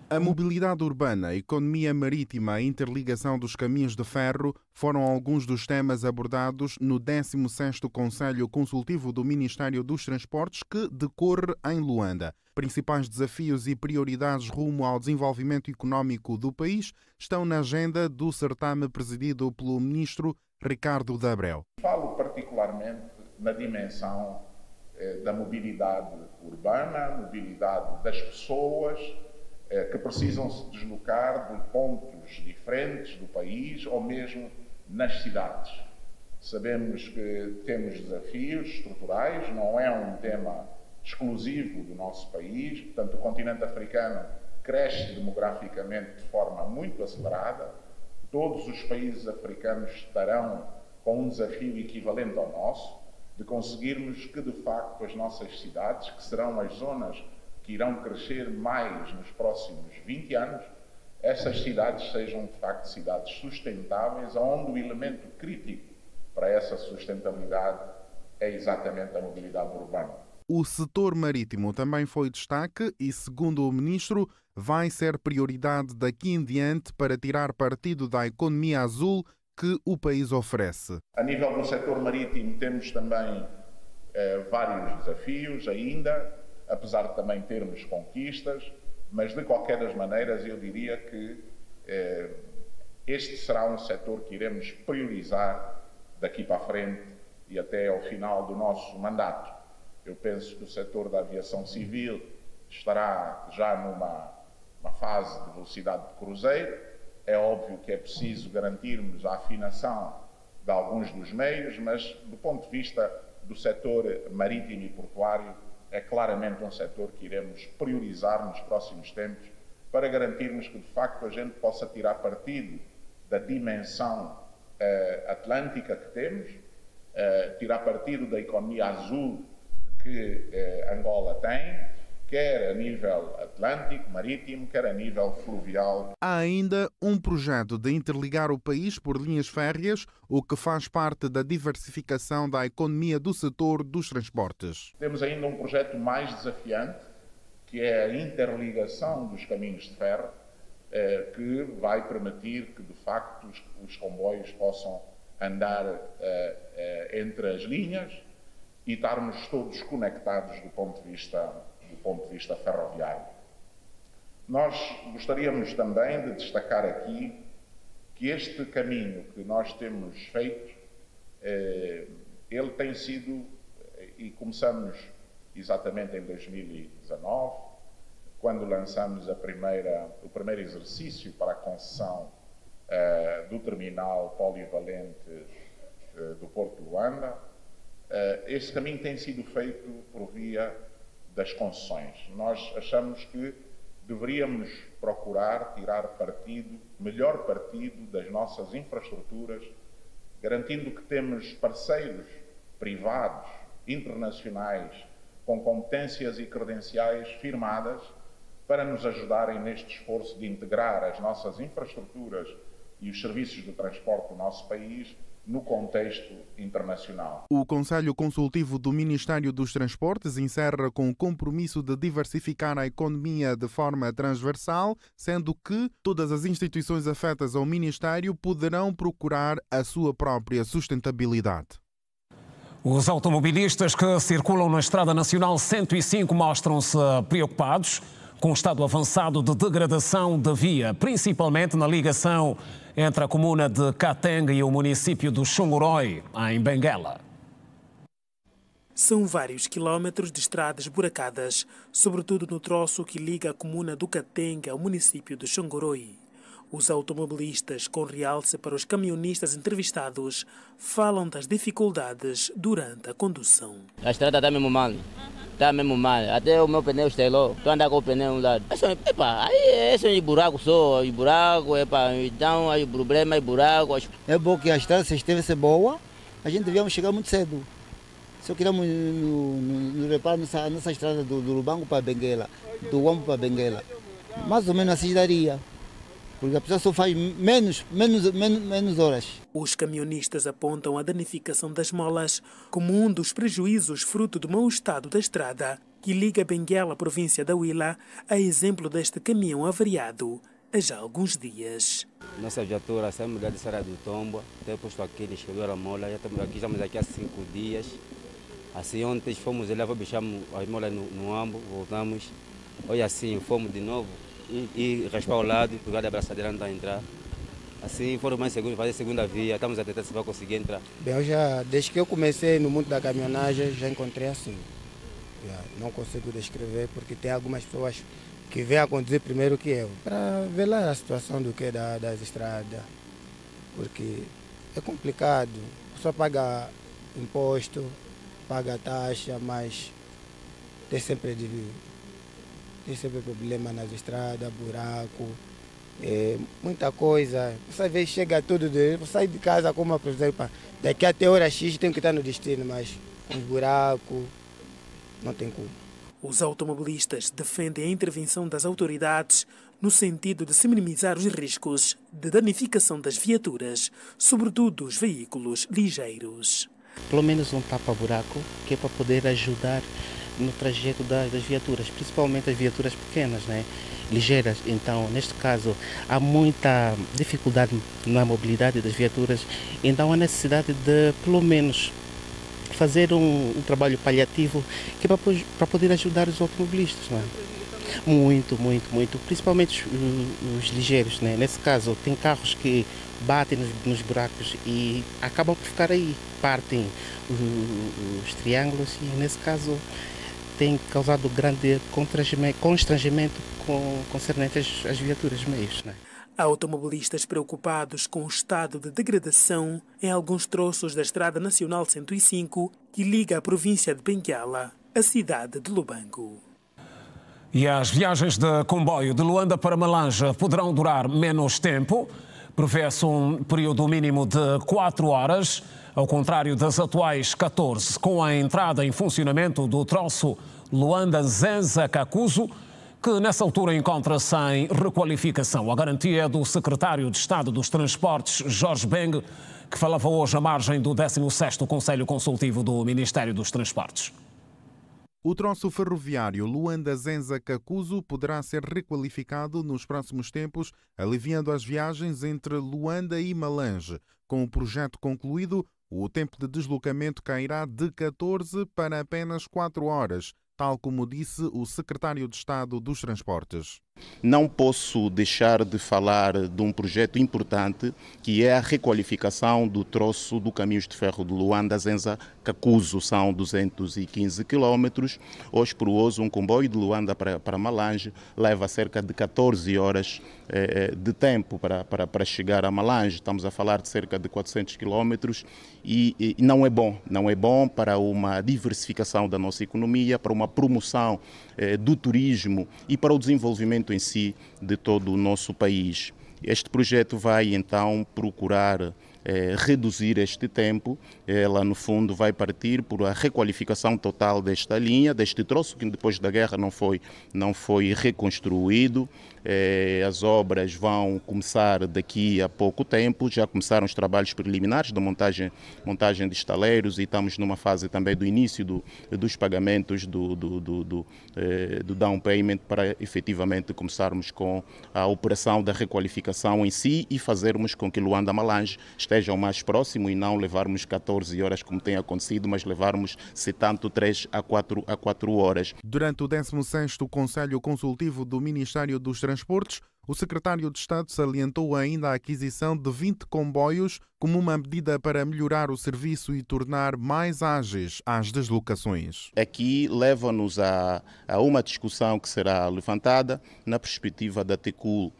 Speaker 5: A mobilidade urbana, a economia marítima, a interligação dos caminhos de ferro foram alguns dos temas abordados no 16º Conselho Consultivo do Ministério dos Transportes, que decorre em Luanda. Principais desafios e prioridades rumo ao desenvolvimento económico do país estão na agenda do certame presidido pelo ministro Ricardo de Abreu.
Speaker 8: Falo particularmente na dimensão da mobilidade urbana, mobilidade das pessoas, que precisam se deslocar de pontos diferentes do país ou mesmo nas cidades. Sabemos que temos desafios estruturais, não é um tema exclusivo do nosso país, portanto o continente africano cresce demograficamente de forma muito acelerada, todos os países africanos estarão com um desafio equivalente ao nosso, de conseguirmos que de facto as nossas cidades, que serão as zonas que irão crescer mais nos próximos 20 anos, essas cidades sejam de facto cidades sustentáveis, onde o elemento crítico para essa sustentabilidade é exatamente a mobilidade urbana.
Speaker 5: O setor marítimo também foi destaque e, segundo o ministro, vai ser prioridade daqui em diante para tirar partido da economia azul que o país oferece.
Speaker 8: A nível do setor marítimo temos também vários desafios ainda, apesar de também termos conquistas, mas de qualquer das maneiras eu diria que este será um setor que iremos priorizar daqui para a frente e até ao final do nosso mandato. Eu penso que o setor da aviação civil estará já numa fase de velocidade de cruzeiro. É óbvio que é preciso garantirmos a afinação de alguns dos meios, mas do ponto de vista do setor marítimo e portuário, é claramente um setor que iremos priorizar nos próximos tempos para garantirmos que, de facto, a gente possa tirar partido da dimensão atlântica que temos, tirar partido da economia azul que Angola tem, quer a nível atlântico, marítimo, quer a nível fluvial.
Speaker 5: Há ainda um projeto de interligar o país por linhas férreas, o que faz parte da diversificação da economia do setor dos transportes.
Speaker 8: Temos ainda um projeto mais desafiante, que é a interligação dos caminhos de ferro, que vai permitir que, de facto, os comboios possam andar entre as linhas e estarmos todos conectados do ponto de vista ferroviário. Nós gostaríamos também de destacar aqui que este caminho que nós temos feito, ele tem sido, e começamos exatamente em 2019, quando lançamos o primeiro exercício para a concessão do terminal polivalente do Porto de Luanda. Este caminho tem sido feito por via das concessões. Nós achamos que deveríamos procurar tirar melhor partido das nossas infraestruturas, garantindo que temos parceiros privados, internacionais, com competências e credenciais firmadas para nos ajudarem neste esforço de integrar as nossas infraestruturas e os serviços de transporte do nosso país no contexto internacional.
Speaker 5: O Conselho Consultivo do Ministério dos Transportes encerra com o compromisso de diversificar a economia de forma transversal, sendo que todas as instituições afetas ao Ministério poderão procurar a sua própria sustentabilidade.
Speaker 1: Os automobilistas que circulam na Estrada Nacional 105 mostram-se preocupados com o estado avançado de degradação da via, principalmente na ligação entre a comuna de Katenga e o município do Xongoroi, em Benguela.
Speaker 9: São vários quilómetros de estradas buracadas, sobretudo no troço que liga a comuna do Katenga ao município do Xongoroi. Os automobilistas, com realce para os caminhonistas entrevistados, falam das dificuldades durante a condução.
Speaker 10: A estrada está mesmo mal. Está mesmo mal. Até o meu pneu estelou. Estou andando com o pneu um lado. Aí é só de buraco só. De buraco, então aí o problema é buraco.
Speaker 12: É bom que a estrada, se estivesse boa, a gente devíamos chegar muito cedo. Se eu queríamos no reparo nessa estrada do Lubango para Benguela, do Uambo para Benguela, mais ou menos assim daria. Porque a pessoa só faz menos horas.
Speaker 9: Os caminhonistas apontam a danificação das molas como um dos prejuízos fruto do mau estado da estrada que liga Benguela à província da Huila, a exemplo deste caminhão avariado há já alguns dias.
Speaker 13: Nossa viatura saímos da Serra do Tombo, até posto aqui, escolheu a mola, já estamos aqui há 5 dias. Assim ontem fomos lá, deixamos as molas no Ambo, voltamos. Hoje assim fomos de novo. E raspar ao lado, pegar a abraçadeira não está a entrar. Assim foram mais seguros, fazer segunda via, estamos a tentar se vai conseguir entrar.
Speaker 12: Bem, desde que eu comecei no mundo da caminhonagem, já encontrei assim. Não consigo descrever, porque tem algumas pessoas que vêm a conduzir primeiro que eu, para ver lá a situação do que das estradas. Porque é complicado, a pessoa paga imposto, paga taxa, mas tem sempre problema nas estradas, buraco, muita coisa. Você às vezes chega tudo, você sai de casa com uma professora, daqui até hora X tem que estar no destino, mas com buraco não tem como.
Speaker 9: Os automobilistas defendem a intervenção das autoridades no sentido de se minimizar os riscos de danificação das viaturas, sobretudo os veículos ligeiros.
Speaker 14: Pelo menos um tapa-buraco, que é para poder ajudar no trajeto das viaturas, principalmente as viaturas pequenas, né? Ligeiras. Então, neste caso, há muita dificuldade na mobilidade das viaturas, então há necessidade de, pelo menos, fazer um trabalho paliativo que é para poder ajudar os automobilistas, né? Muito, principalmente os ligeiros, né? Nesse caso, tem carros que batem nos buracos e acabam por ficar aí, partem os triângulos e, nesse caso, tem causado grande constrangimento concernente às viaturas meios, né?
Speaker 9: Há automobilistas preocupados com o estado de degradação em alguns troços da Estrada Nacional 105 que liga a província de Benguela à cidade de Lubango.
Speaker 1: E as viagens de comboio de Luanda para Malanje poderão durar menos tempo. Prevê-se um período mínimo de 4 horas, ao contrário das atuais 14, com a entrada em funcionamento do troço Luanda-Nzenza-Kakuzu, que nessa altura encontra-se em requalificação. A garantia é do secretário de Estado dos Transportes, Jorge Beng, que falava hoje à margem do 16º Conselho Consultivo do Ministério dos Transportes.
Speaker 5: O troço ferroviário Luanda-Nzenza-Kakuzu poderá ser requalificado nos próximos tempos, aliviando as viagens entre Luanda e Malanje. Com o projeto concluído, o tempo de deslocamento cairá de 14 para apenas 4 horas, tal como disse o secretário de Estado dos Transportes.
Speaker 15: Não posso deixar de falar de um projeto importante, que é a requalificação do troço do caminho de ferro de Luanda-Nzenza-Kakuzu. São 215 quilómetros. Hoje, por uso, um comboio de Luanda para Malanje leva cerca de 14 horas de tempo para chegar a Malanje. Estamos a falar de cerca de 400 quilómetros e não é bom. Não é bom para uma diversificação da nossa economia, para uma promoção do turismo e para o desenvolvimento em si de todo o nosso país. Este projeto vai então procurar reduzir este tempo. Ela, no fundo, vai partir por a requalificação total desta linha, deste troço que depois da guerra não foi reconstruído. As obras vão começar daqui a pouco tempo, já começaram os trabalhos preliminares da montagem de estaleiros e estamos numa fase também do início dos pagamentos do down payment para efetivamente começarmos com a operação da requalificação em si e fazermos com que Luanda-Malange esteja o mais próximo e não levarmos 14 horas como tem acontecido, mas levarmos, se tanto, 3 a 4 horas.
Speaker 5: Durante o 16º Conselho Consultivo do Ministério dos Transportes, o secretário de Estado salientou ainda a aquisição de 20 comboios como uma medida para melhorar o serviço e tornar mais ágeis as deslocações.
Speaker 15: Aqui leva-nos a uma discussão que será levantada na perspectiva da TECUL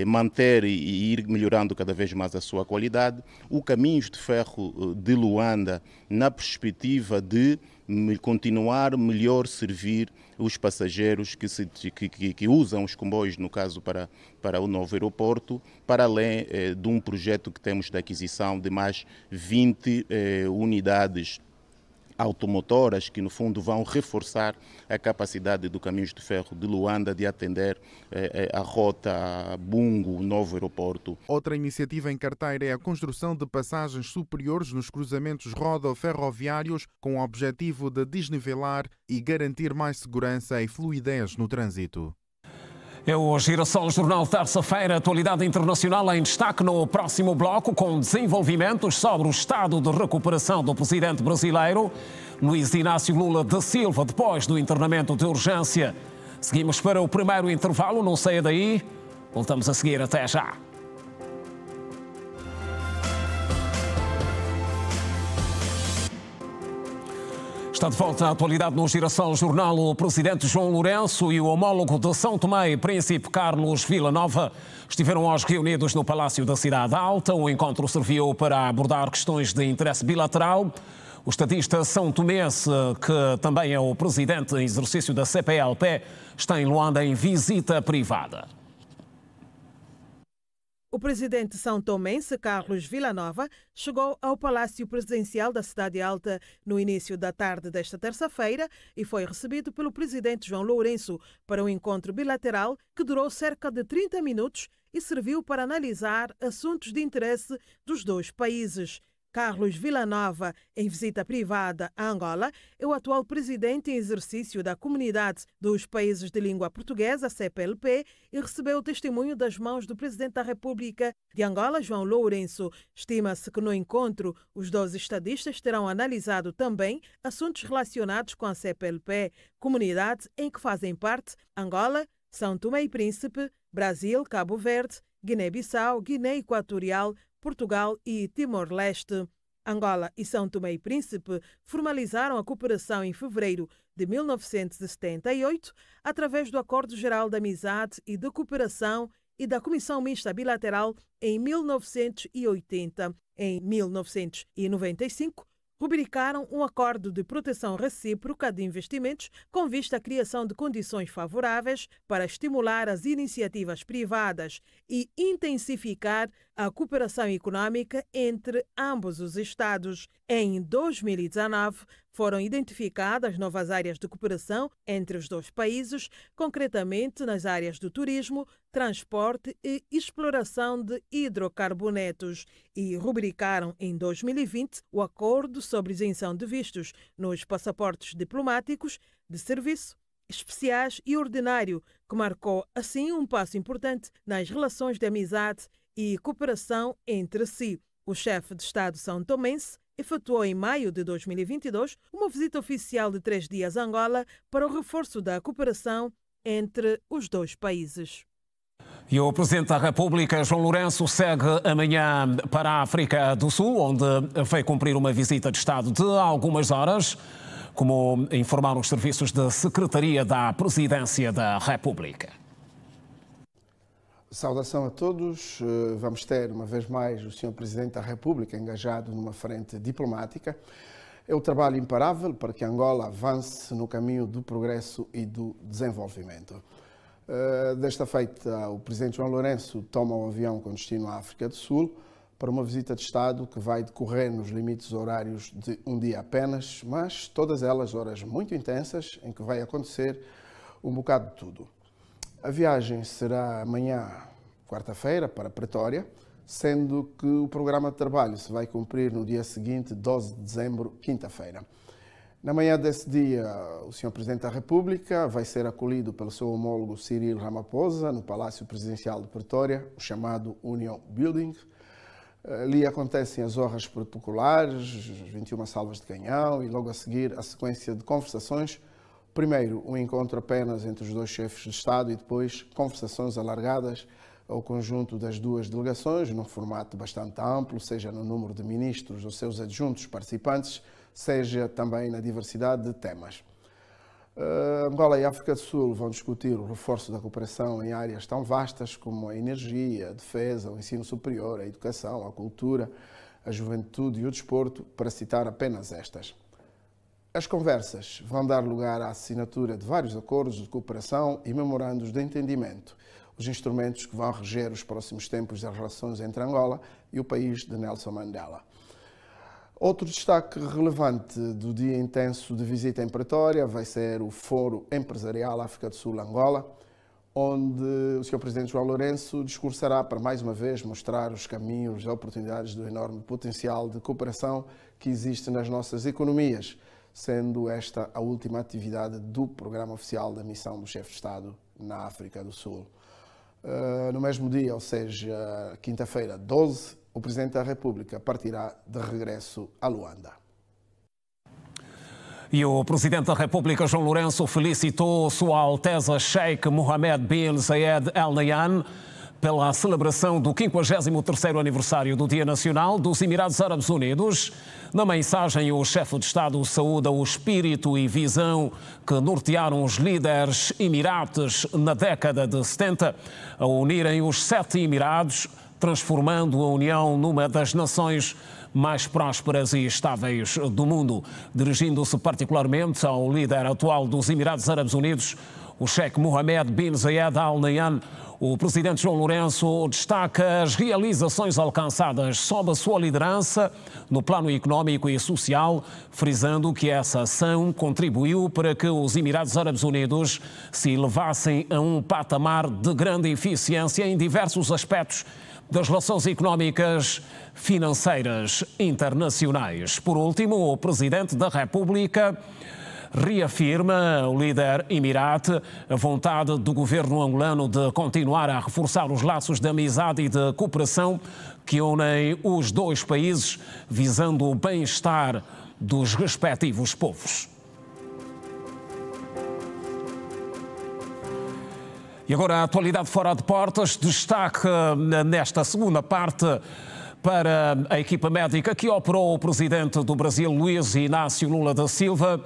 Speaker 15: manter e ir melhorando cada vez mais a sua qualidade. O Caminhos de Ferro de Luanda, na perspectiva de continuar melhor servir os passageiros que usam os comboios, no caso para o novo aeroporto, para além de um projeto que temos de aquisição de mais 20 unidades automotoras que, no fundo, vão reforçar a capacidade do Caminhos de Ferro de Luanda de atender a rota Bungo, novo aeroporto.
Speaker 5: Outra iniciativa em carteira é a construção de passagens superiores nos cruzamentos rodoferroviários com o objetivo de desnivelar e garantir mais segurança e fluidez no trânsito.
Speaker 1: É o Girassol Jornal, terça-feira, atualidade internacional em destaque no próximo bloco, com desenvolvimentos sobre o estado de recuperação do presidente brasileiro Luiz Inácio Lula da Silva, depois do internamento de urgência. Seguimos para o primeiro intervalo, não saia daí, voltamos a seguir, até já. Está de volta à atualidade no Girassol Jornal. O presidente João Lourenço e o homólogo de São Tomé e Príncipe Carlos Villanova estiveram hoje reunidos no Palácio da Cidade Alta. O encontro serviu para abordar questões de interesse bilateral. O estadista são tomense, que também é o presidente em exercício da CPLP, está em Luanda em visita privada.
Speaker 11: O presidente são-tomense, Carlos Villanova, chegou ao Palácio Presidencial da Cidade Alta no início da tarde desta terça-feira e foi recebido pelo presidente João Lourenço para um encontro bilateral que durou cerca de 30 minutos e serviu para analisar assuntos de interesse dos dois países. Carlos Villanova, em visita privada a Angola, é o atual presidente em exercício da Comunidade dos Países de Língua Portuguesa, CPLP, e recebeu o testemunho das mãos do presidente da República de Angola, João Lourenço. Estima-se que no encontro os dois estadistas terão analisado também assuntos relacionados com a CPLP, comunidade em que fazem parte Angola, São Tomé e Príncipe, Brasil, Cabo Verde, Guiné-Bissau, Guiné Equatorial, Portugal e Timor-Leste. Angola e São Tomé e Príncipe formalizaram a cooperação em fevereiro de 1978 através do Acordo Geral de Amizade e de Cooperação e da Comissão Mista Bilateral em 1980. Em 1995, rubricaram um acordo de proteção recíproca de investimentos com vista à criação de condições favoráveis para estimular as iniciativas privadas e intensificar a cooperação econômica entre ambos os Estados. Em 2019, foram identificadas novas áreas de cooperação entre os dois países, concretamente nas áreas do turismo, transporte e exploração de hidrocarbonetos, e rubricaram em 2020 o acordo sobre isenção de vistos nos passaportes diplomáticos, de serviço, especiais e ordinário, que marcou assim um passo importante nas relações de amizade e cooperação entre si. O chefe de Estado são-tomense efetuou em maio de 2022 uma visita oficial de 3 dias a Angola para o reforço da cooperação entre os dois países.
Speaker 1: E o Presidente da República, João Lourenço, segue amanhã para a África do Sul, onde vai cumprir uma visita de Estado de algumas horas, como informaram os serviços da Secretaria da Presidência da República.
Speaker 16: Saudação a todos. Vamos ter, uma vez mais, o Sr. Presidente da República engajado numa frente diplomática. É um trabalho imparável para que Angola avance no caminho do progresso e do desenvolvimento. Desta feita, o Presidente João Lourenço toma um avião com destino à África do Sul para uma visita de Estado que vai decorrer nos limites horários de um dia apenas, mas todas elas horas muito intensas, em que vai acontecer um bocado de tudo. A viagem será amanhã, quarta-feira, para Pretória, sendo que o programa de trabalho se vai cumprir no dia seguinte, 12 de dezembro, quinta-feira. Na manhã desse dia, o Sr. Presidente da República vai ser acolhido pelo seu homólogo Cyril Ramaphosa no Palácio Presidencial de Pretória, o chamado Union Building. Ali acontecem as honras protocolares, 21 salvas de canhão e logo a seguir a sequência de conversações. Primeiro, um encontro apenas entre os dois chefes de Estado e depois conversações alargadas ao conjunto das duas delegações, num formato bastante amplo, seja no número de ministros ou seus adjuntos participantes, seja também na diversidade de temas. Angola e África do Sul vão discutir o reforço da cooperação em áreas tão vastas como a energia, a defesa, o ensino superior, a educação, a cultura, a juventude e o desporto, para citar apenas estas. As conversas vão dar lugar à assinatura de vários acordos de cooperação e memorandos de entendimento, os instrumentos que vão reger os próximos tempos das relações entre Angola e o país de Nelson Mandela. Outro destaque relevante do dia intenso de visita em Pretória vai ser o Foro Empresarial África do Sul-Angola, onde o Sr. Presidente João Lourenço discursará para mais uma vez mostrar os caminhos e oportunidades do enorme potencial de cooperação que existe nas nossas economias, sendo esta a última atividade do programa oficial da missão do chefe de Estado na África do Sul. No mesmo dia, ou seja, quinta-feira, 12, o Presidente da República partirá de regresso a Luanda.
Speaker 1: E o Presidente da República, João Lourenço, felicitou Sua Alteza Sheikh Mohammed bin Zayed Al Nahyan pela celebração do 53º aniversário do Dia Nacional dos Emirados Árabes Unidos. Na mensagem, o chefe de Estado saúda o espírito e visão que nortearam os líderes emirates na década de 70 a unirem os 7 Emirados, transformando a União numa das nações mais prósperas e estáveis do mundo. Dirigindo-se particularmente ao líder atual dos Emirados Árabes Unidos, o Sheikh Mohammed bin Zayed Al Nahyan, o Presidente João Lourenço destaca as realizações alcançadas sob a sua liderança no plano económico e social, frisando que essa ação contribuiu para que os Emirados Árabes Unidos se elevassem a um patamar de grande eficiência em diversos aspectos das relações económicas financeiras internacionais. Por último, o Presidente da República reafirma, o líder emirate, a vontade do governo angolano de continuar a reforçar os laços de amizade e de cooperação que unem os dois países, visando o bem-estar dos respectivos povos. E agora a atualidade fora de portas, destaque nesta segunda parte para a equipa médica que operou o presidente do Brasil, Luiz Inácio Lula da Silva,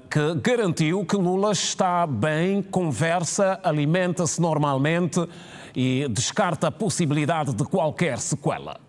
Speaker 1: que garantiu que Lula está bem, conversa, alimenta-se normalmente e descarta a possibilidade de qualquer sequela.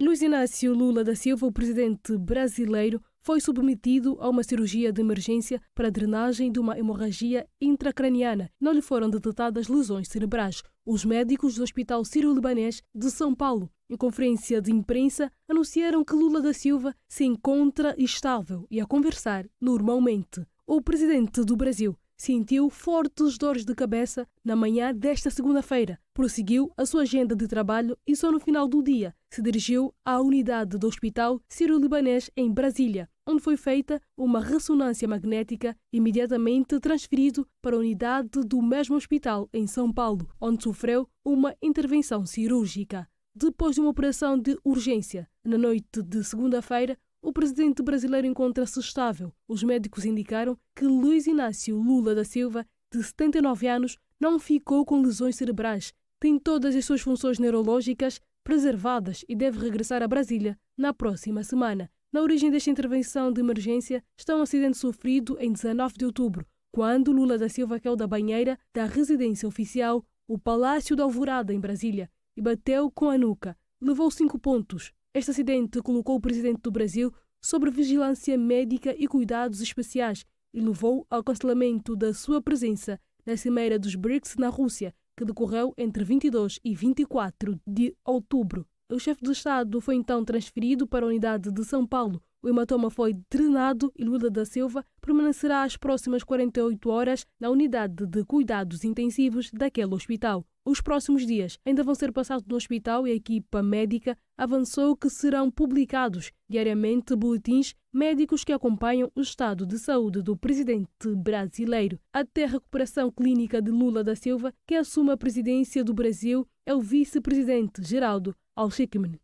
Speaker 17: Luiz Inácio Lula da Silva, o presidente brasileiro, foi submetido a uma cirurgia de emergência para a drenagem de uma hemorragia intracraniana. Não lhe foram detectadas lesões cerebrais. Os médicos do Hospital Sírio-Libanês de São Paulo, em conferência de imprensa, anunciaram que Lula da Silva se encontra estável e a conversar normalmente. O presidente do Brasil sentiu fortes dores de cabeça na manhã desta segunda-feira. Prosseguiu a sua agenda de trabalho e só no final do dia se dirigiu à unidade do Hospital Sírio-Libanês em Brasília, onde foi feita uma ressonância magnética, imediatamente transferido para a unidade do mesmo hospital em São Paulo, onde sofreu uma intervenção cirúrgica. Depois de uma operação de urgência, na noite de segunda-feira, o presidente brasileiro encontra-se estável. Os médicos indicaram que Luiz Inácio Lula da Silva, de 79 anos, não ficou com lesões cerebrais, tem todas as suas funções neurológicas preservadas e deve regressar a Brasília na próxima semana. Na origem desta intervenção de emergência está um acidente sofrido em 19 de outubro, quando Lula da Silva caiu da banheira da residência oficial, o Palácio da Alvorada, em Brasília, e bateu com a nuca. Levou 5 pontos. Este acidente colocou o presidente do Brasil sob vigilância médica e cuidados especiais e levou ao cancelamento da sua presença na Cimeira dos BRICS na Rússia, que decorreu entre 22 e 24 de outubro. O chefe de Estado foi então transferido para a unidade de São Paulo. O hematoma foi drenado e Lula da Silva permanecerá as próximas 48 horas na unidade de cuidados intensivos daquele hospital. Os próximos dias ainda vão ser passados no hospital e a equipa médica avançou que serão publicados diariamente boletins médicos que acompanham o estado de saúde do presidente brasileiro. Até a recuperação clínica de Lula da Silva, quem assume a presidência do Brasil é o vice-presidente Geraldo Alckmin.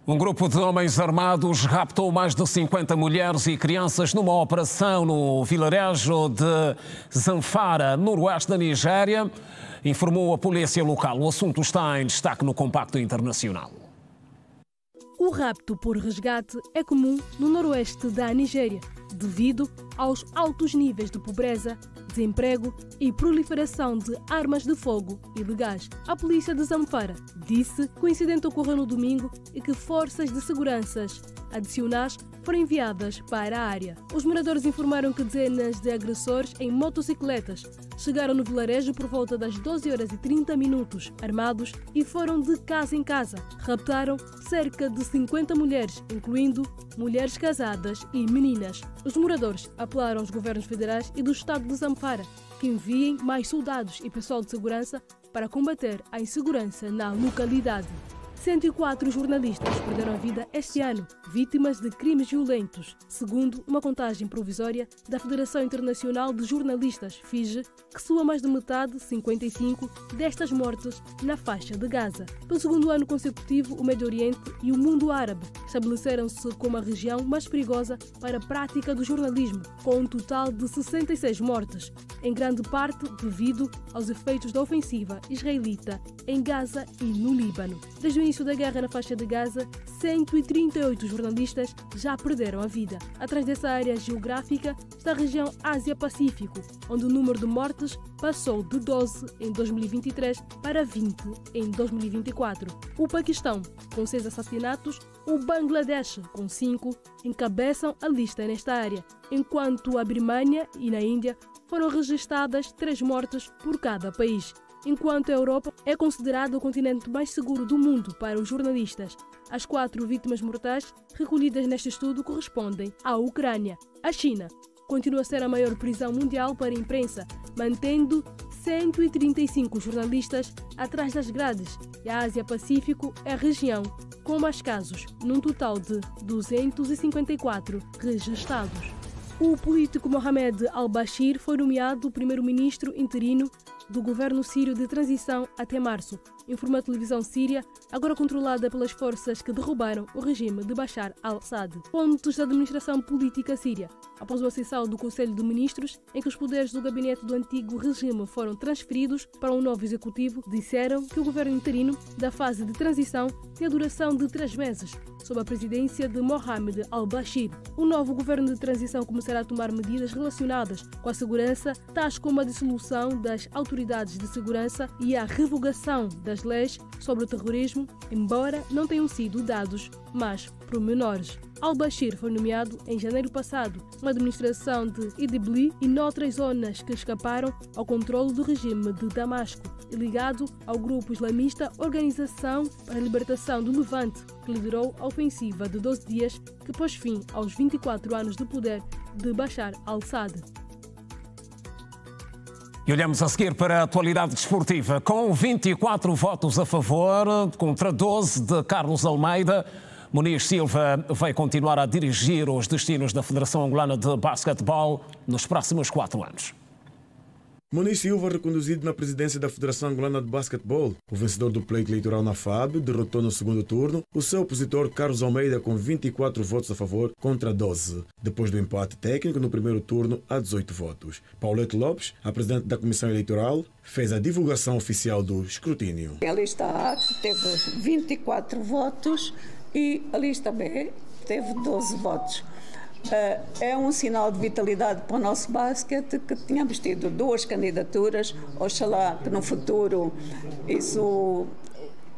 Speaker 1: Um grupo de homens armados raptou mais de 50 mulheres e crianças numa operação no vilarejo de Zamfara, noroeste da Nigéria, informou a polícia local. O assunto está em destaque no Compacto Internacional.
Speaker 17: O rapto por resgate é comum no noroeste da Nigéria, devido aos altos níveis de pobreza, desemprego e proliferação de armas de fogo ilegais. A polícia de Zamfara disse que o incidente ocorreu no domingo e que forças de segurança adicionais foram enviadas para a área. Os moradores informaram que dezenas de agressores em motocicletas chegaram no vilarejo por volta das 12h30, armados, e foram de casa em casa. Raptaram cerca de 50 mulheres, incluindo mulheres casadas e meninas. Os moradores apelaram aos governos federais e do estado de Zamfara que enviem mais soldados e pessoal de segurança para combater a insegurança na localidade. 104 jornalistas perderam a vida este ano, vítimas de crimes violentos, segundo uma contagem provisória da Federação Internacional de Jornalistas, FIGE, que soa mais de metade, 55, destas mortes na faixa de Gaza. Pelo segundo ano consecutivo, o Médio Oriente e o mundo árabe estabeleceram-se como a região mais perigosa para a prática do jornalismo, com um total de 66 mortes, em grande parte devido aos efeitos da ofensiva israelita em Gaza e no Líbano. Desde o início da guerra na faixa de Gaza, 138 jornalistas já perderam a vida. Atrás dessa área geográfica está a região Ásia-Pacífico, onde o número de mortes passou de 12 em 2023 para 20 em 2024. O Paquistão, com 6 assassinatos, o Bangladesh, com 5, encabeçam a lista nesta área, enquanto a Birmânia e na Índia foram registradas 3 mortes por cada país. Enquanto a Europa é considerada o continente mais seguro do mundo para os jornalistas. As 4 vítimas mortais recolhidas neste estudo correspondem à Ucrânia. A China continua a ser a maior prisão mundial para a imprensa, mantendo 135 jornalistas atrás das grades, e a Ásia-Pacífico é a região com mais casos, num total de 254 registrados. O político Mohamed al-Bashir foi nomeado primeiro-ministro interino do governo sírio de transição até março, informou a televisão síria, agora controlada pelas forças que derrubaram o regime de Bashar al-Assad. Fontes da administração política síria, após uma sessão do Conselho de Ministros, em que os poderes do gabinete do antigo regime foram transferidos para um novo executivo, disseram que o governo interino da fase de transição tem a duração de 3 meses, sob a presidência de Mohamed al-Bashir. O novo governo de transição começará a tomar medidas relacionadas com a segurança, tais como a dissolução das autoridades de segurança e a revogação das leis sobre o terrorismo, embora não tenham sido dados mais pormenores. Al-Bashir foi nomeado em janeiro passado na administração de Idlib e noutras zonas que escaparam ao controle do regime de Damasco, e ligado ao grupo islamista Organização para a Libertação do Levante, que liderou a ofensiva de 12 dias que pôs fim aos 24 anos de poder de Bashar al-Assad.
Speaker 1: E olhamos a seguir para a atualidade desportiva. Com 24 votos a favor, contra 12 de Carlos Almeida, Muniz Silva vai continuar a dirigir os destinos da Federação Angolana de Basquetebol nos próximos 4 anos.
Speaker 18: Muniz Silva, reconduzido na presidência da Federação Angolana de Basquetebol. O vencedor do pleito eleitoral na FAB derrotou no segundo turno o seu opositor Carlos Almeida com 24 votos a favor contra 12, depois do empate técnico no primeiro turno a 18 votos. Paulette Lopes, a presidente da Comissão Eleitoral, fez a divulgação oficial do escrutínio.
Speaker 19: A lista A teve 24 votos e a lista B teve 12 votos. É um sinal de vitalidade para o nosso basquete que tínhamos tido 2 candidaturas. Oxalá que no futuro isso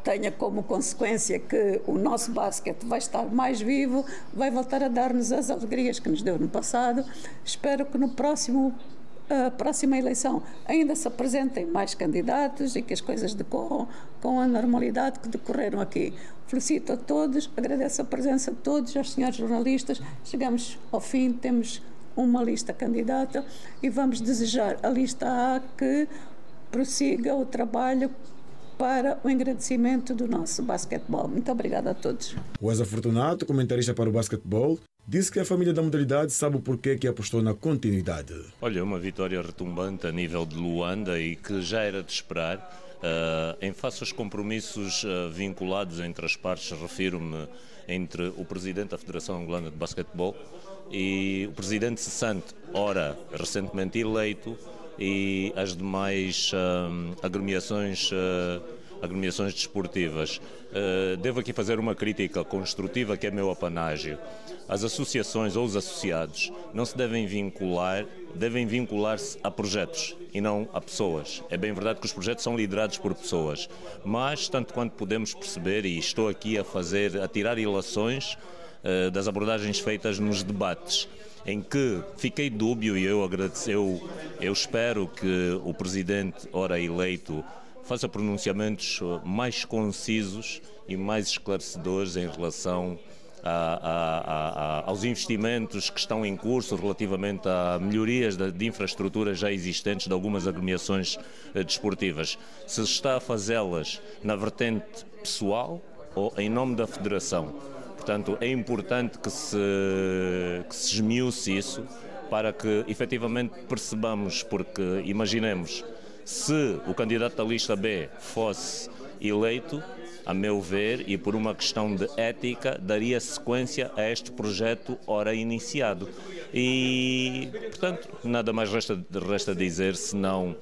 Speaker 19: tenha como consequência que o nosso basquete vai estar mais vivo, vai voltar a dar-nos as alegrias que nos deu no passado. Espero que no próximo a próxima eleição ainda se apresentem mais candidatos e que as coisas decorram com a normalidade que decorreram aqui. Felicito a todos, agradeço a presença de todos, aos senhores jornalistas. Chegamos ao fim, temos uma lista candidata e vamos desejar à lista A que prossiga o trabalho para o engrandecimento do nosso basquetebol. Muito obrigada a todos.
Speaker 18: Wesley Fortunato, comentarista para o basquetebol, disse que a família da modalidade sabe o porquê que apostou na continuidade.
Speaker 2: Olha, uma vitória retumbante a nível de Luanda e que já era de esperar. Em face aos compromissos vinculados entre as partes, refiro-me entre o presidente da Federação Angolana de Basquetebol e o presidente cessante, ora recentemente eleito, e as demais agremiações desportivas. Devo aqui fazer uma crítica construtiva que é meu apanágio. As associações ou os associados não se devem vincular-se a projetos e não a pessoas. É bem verdade que os projetos são liderados por pessoas, mas tanto quanto podemos perceber, e estou aqui a tirar ilações das abordagens feitas nos debates, em que fiquei dúbio e eu espero que o presidente, ora eleito, faça pronunciamentos mais concisos e mais esclarecedores em relação aos investimentos que estão em curso relativamente a melhorias de infraestruturas já existentes de algumas agremiações desportivas. Se está a fazê-las na vertente pessoal ou em nome da Federação. Portanto, é importante que se esmiuce isso para que efetivamente percebamos, porque imaginemos, se o candidato da lista B fosse eleito, a meu ver, e por uma questão de ética, daria sequência a este projeto ora iniciado. E, portanto, nada mais resta dizer senão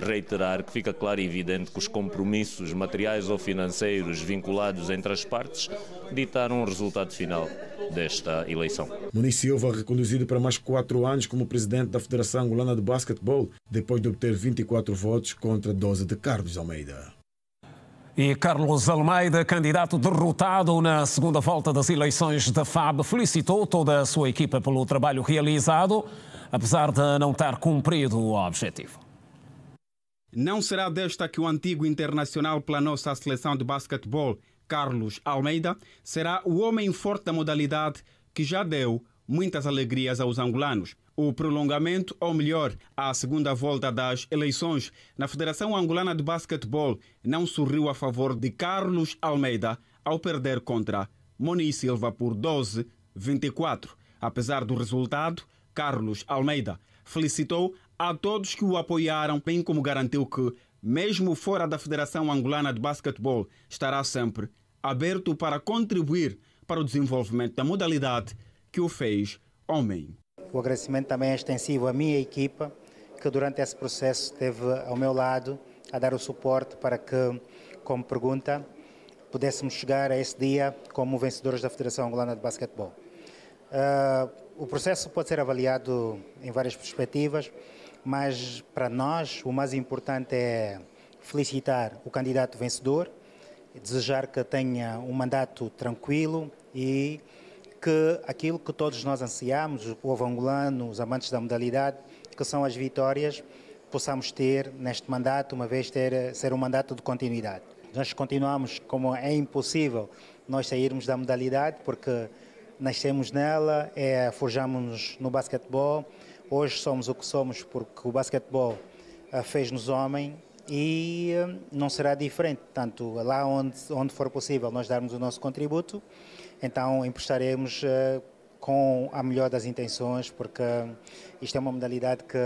Speaker 2: reiterar que fica claro e evidente que os compromissos materiais ou financeiros vinculados entre as partes ditaram o resultado final desta eleição.
Speaker 18: Muniz Silva, reconduzido para mais 4 anos como presidente da Federação Angolana de Basquetebol, depois de obter 24 votos contra 12 de Carlos Almeida.
Speaker 1: E Carlos Almeida, candidato derrotado na segunda volta das eleições da FAB, felicitou toda a sua equipa pelo trabalho realizado, apesar de não ter cumprido o objetivo.
Speaker 20: Não será desta que o antigo internacional planou-se à seleção de basquetebol. Carlos Almeida será o homem forte da modalidade que já deu muitas alegrias aos angolanos. O prolongamento, ou melhor, a segunda volta das eleições na Federação Angolana de Basquetebol não sorriu a favor de Carlos Almeida ao perder contra Muniz Silva por 12-24. Apesar do resultado, Carlos Almeida felicitou a todos que o apoiaram, bem como garantiu que, mesmo fora da Federação Angolana de Basquetebol, estará sempre aberto para contribuir para o desenvolvimento da modalidade que o fez homem.
Speaker 21: O agradecimento também é extensivo à minha equipa, que durante esse processo esteve ao meu lado a dar o suporte para que, como pergunta, pudéssemos chegar a esse dia como vencedores da Federação Angolana de Basquetebol. O processo pode ser avaliado em várias perspectivas, mas para nós o mais importante é felicitar o candidato vencedor, desejar que tenha um mandato tranquilo e que aquilo que todos nós ansiamos, o povo angolano, os amantes da modalidade, que são as vitórias, possamos ter neste mandato, uma vez ser um mandato de continuidade. Nós continuamos, como é impossível nós sairmos da modalidade, porque nascemos nela, forjamos-nos no basquetebol, hoje somos o que somos porque o basquetebol fez-nos homem e não será diferente. Tanto lá onde for possível nós darmos o nosso contributo, então emprestaremos com a melhor das intenções, porque isto é uma modalidade que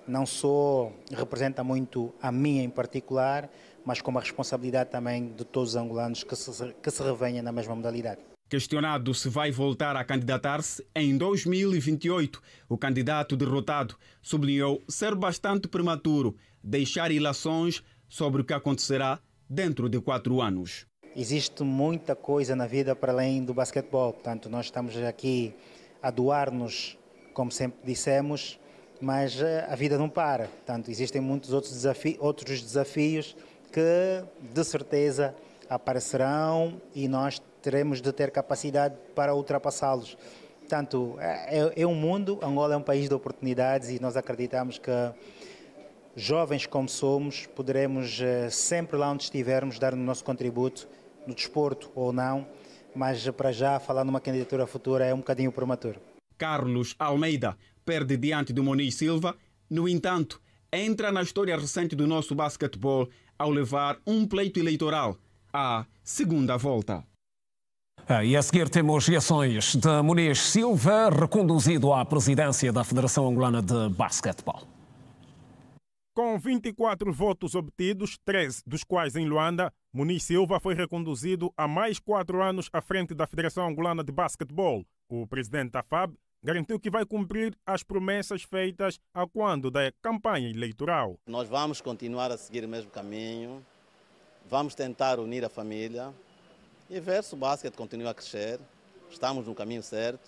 Speaker 21: não só representa muito a mim em particular, mas com uma responsabilidade também de todos os angolanos que se revenham na mesma modalidade.
Speaker 20: Questionado se vai voltar a candidatar-se em 2028, o candidato derrotado sublinhou ser bastante prematuro deixar ilações sobre o que acontecerá dentro de 4 anos.
Speaker 21: Existe muita coisa na vida para além do basquetebol, portanto nós estamos aqui a doar-nos, como sempre dissemos, mas a vida não para. Portanto, existem muitos outros desafios que de certeza aparecerão e nós teremos de ter capacidade para ultrapassá-los. Portanto, é um mundo, Angola é um país de oportunidades e nós acreditamos que jovens como somos, poderemos sempre lá onde estivermos dar o nosso contributo, no desporto ou não, mas para já falar numa candidatura futura é um bocadinho prematuro.
Speaker 20: Carlos Almeida perde diante do Muniz Silva, no entanto, entra na história recente do nosso basquetebol ao levar um pleito eleitoral à segunda volta.
Speaker 1: E a seguir temos reações de Muniz Silva, reconduzido à presidência da Federação Angolana de Basquetebol.
Speaker 4: Com 24 votos obtidos, 13 dos quais em Luanda, Muniz Silva foi reconduzido a mais 4 anos à frente da Federação Angolana de Basquetebol. O presidente da FAB garantiu que vai cumprir as promessas feitas a quando da campanha eleitoral.
Speaker 6: Nós vamos continuar a seguir o mesmo caminho, vamos tentar unir a família e ver se o basquete continua a crescer. Estamos no caminho certo,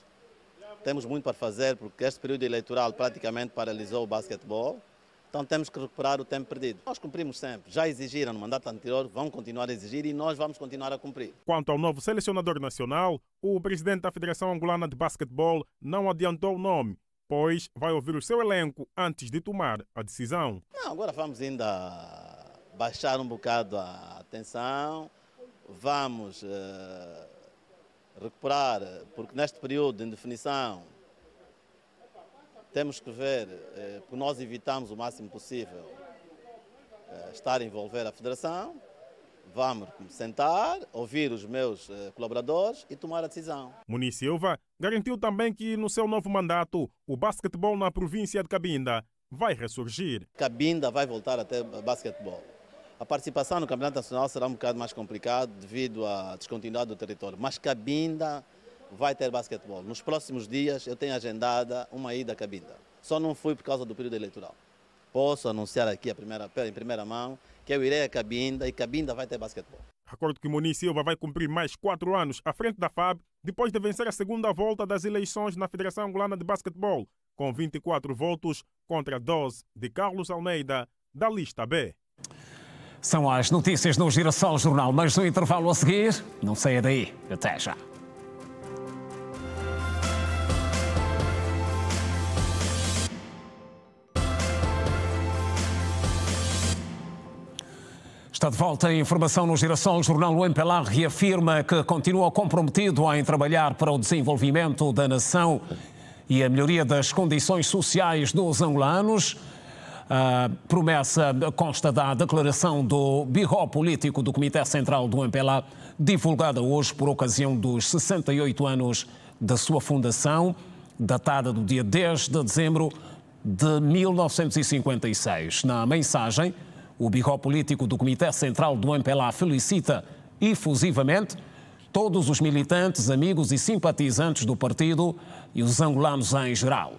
Speaker 6: temos muito para fazer porque este período eleitoral praticamente paralisou o basquetebol. Então temos que recuperar o tempo perdido. Nós cumprimos sempre. Já exigiram no mandato anterior, vão continuar a exigir e nós vamos continuar a cumprir.
Speaker 4: Quanto ao novo selecionador nacional, o presidente da Federação Angolana de Basquetebol não adiantou o nome, pois vai ouvir o seu elenco antes de tomar a decisão.
Speaker 6: Não, agora vamos ainda baixar um bocado a tensão, vamos recuperar, porque neste período de indefinição temos que ver, porque nós evitamos o máximo possível estar a envolver a Federação. Vamos sentar, ouvir os meus colaboradores e tomar a decisão.
Speaker 4: Muniz Silva garantiu também que no seu novo mandato o basquetebol na província de Cabinda vai ressurgir.
Speaker 6: Cabinda vai voltar a ter basquetebol. A participação no Campeonato Nacional será um bocado mais complicado devido à descontinuidade do território, mas Cabinda vai ter basquetebol. Nos próximos dias eu tenho agendada uma ida a Cabinda. Só não fui por causa do período eleitoral. Posso anunciar aqui em primeira mão que eu irei a Cabinda e Cabinda vai ter basquetebol.
Speaker 4: Recordo que Muniz Silva vai cumprir mais 4 anos à frente da FAB depois de vencer a segunda volta das eleições na Federação Angolana de Basquetebol, com 24 votos contra 12 de Carlos Almeida, da lista B.
Speaker 1: São as notícias no Girassol Jornal, mas no intervalo a seguir, não saia daí. Até já. Está de volta a informação no Girassol. O jornal O MPLA reafirma que continua comprometido em trabalhar para o desenvolvimento da nação e a melhoria das condições sociais dos angolanos. A promessa consta da declaração do Biró Político do Comitê Central do MPLA, divulgada hoje por ocasião dos 68 anos da sua fundação, datada do dia 10 de dezembro de 1956. Na mensagem, o Biró Político do Comitê Central do MPLA felicita efusivamente todos os militantes, amigos e simpatizantes do partido e os angolanos em geral.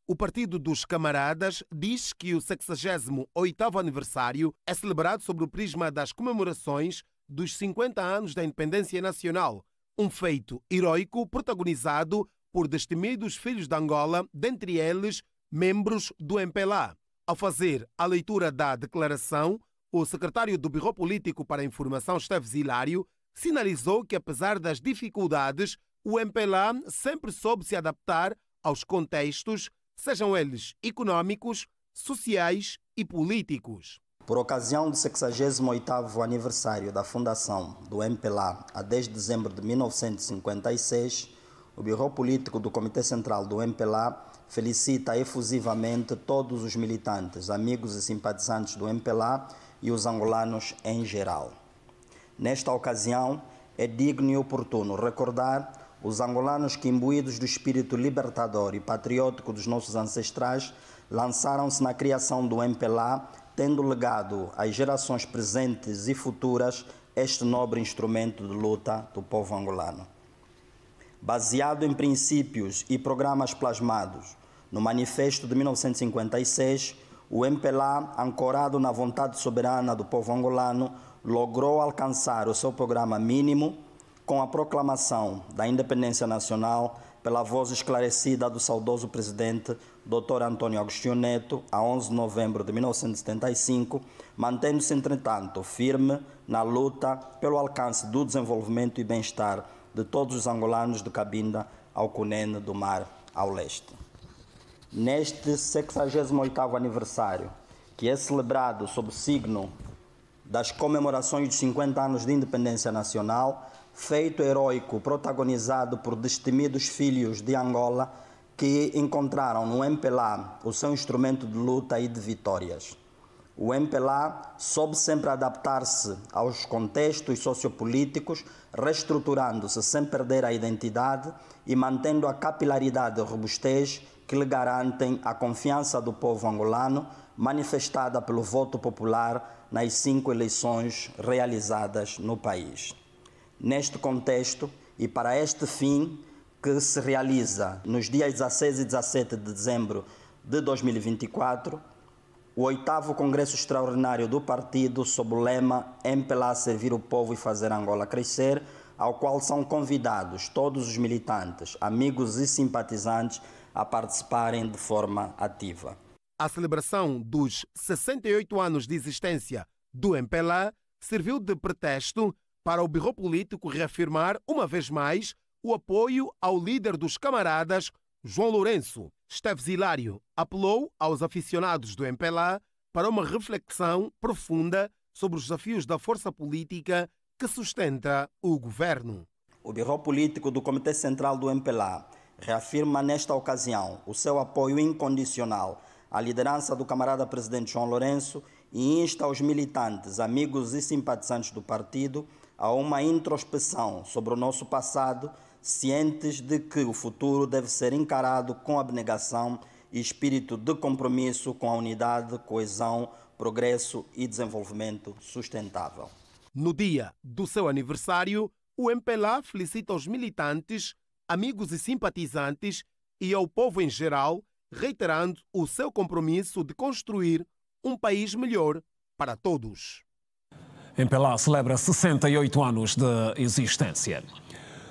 Speaker 23: O Partido dos Camaradas diz que o 68º aniversário é celebrado sob o prisma das comemorações dos 50 anos da independência nacional, um feito heroico protagonizado por destemidos filhos de Angola, dentre eles membros do MPLA. Ao fazer a leitura da declaração, o secretário do Biró Político para a Informação, Esteves Hilário, sinalizou que, apesar das dificuldades, o MPLA sempre soube se adaptar aos contextos, sejam eles económicos, sociais e políticos.
Speaker 24: Por ocasião do 68º aniversário da fundação do MPLA, a 10 de dezembro de 1956, o Biró Político do Comitê Central do MPLA felicita efusivamente todos os militantes, amigos e simpatizantes do MPLA e os angolanos em geral. Nesta ocasião, é digno e oportuno recordar os angolanos que, imbuídos do espírito libertador e patriótico dos nossos ancestrais, lançaram-se na criação do MPLA, tendo legado às gerações presentes e futuras este nobre instrumento de luta do povo angolano. Baseado em princípios e programas plasmados no Manifesto de 1956, o MPLA, ancorado na vontade soberana do povo angolano, logrou alcançar o seu programa mínimo com a proclamação da independência nacional pela voz esclarecida do saudoso presidente Dr. Antônio Agostinho Neto, a 11 de novembro de 1975, mantendo-se, entretanto, firme na luta pelo alcance do desenvolvimento e bem-estar de todos os angolanos de Cabinda ao Cunene do Mar ao leste. Neste 68º aniversário, que é celebrado sob o signo das comemorações dos 50 anos de independência nacional, feito heroico protagonizado por destemidos filhos de Angola que encontraram no MPLA o seu instrumento de luta e de vitórias. O MPLA soube sempre adaptar-se aos contextos sociopolíticos, reestruturando-se sem perder a identidade e mantendo a capilaridade e robustez que lhe garantem a confiança do povo angolano, manifestada pelo voto popular nas 5 eleições realizadas no país. Neste contexto, e para este fim, que se realiza nos dias 16 e 17 de dezembro de 2024, o 8º Congresso Extraordinário do Partido, sob o lema MPLA Servir o Povo e Fazer Angola Crescer, ao qual são convidados todos os militantes, amigos e simpatizantes a participarem de forma ativa.
Speaker 23: A celebração dos 68 anos de existência do MPLA serviu de pretexto para o birro político reafirmar, uma vez mais, o apoio ao líder dos camaradas, João Lourenço. Esteves Hilário apelou aos aficionados do MPLA para uma reflexão profunda sobre os desafios da força política que sustenta o governo.
Speaker 24: O birro político do Comitê Central do MPLA reafirma nesta ocasião o seu apoio incondicional à liderança do camarada presidente João Lourenço e insta os militantes, amigos e simpatizantes do partido a uma introspeção sobre o nosso passado, cientes de que o futuro deve ser encarado com abnegação e espírito de compromisso com a unidade, coesão, progresso e desenvolvimento sustentável.
Speaker 23: No dia do seu aniversário, o MPLA felicita os militantes, amigos e simpatizantes e ao povo em geral, reiterando o seu compromisso de construir um país melhor para todos.
Speaker 1: MPLA celebra 68 anos de existência.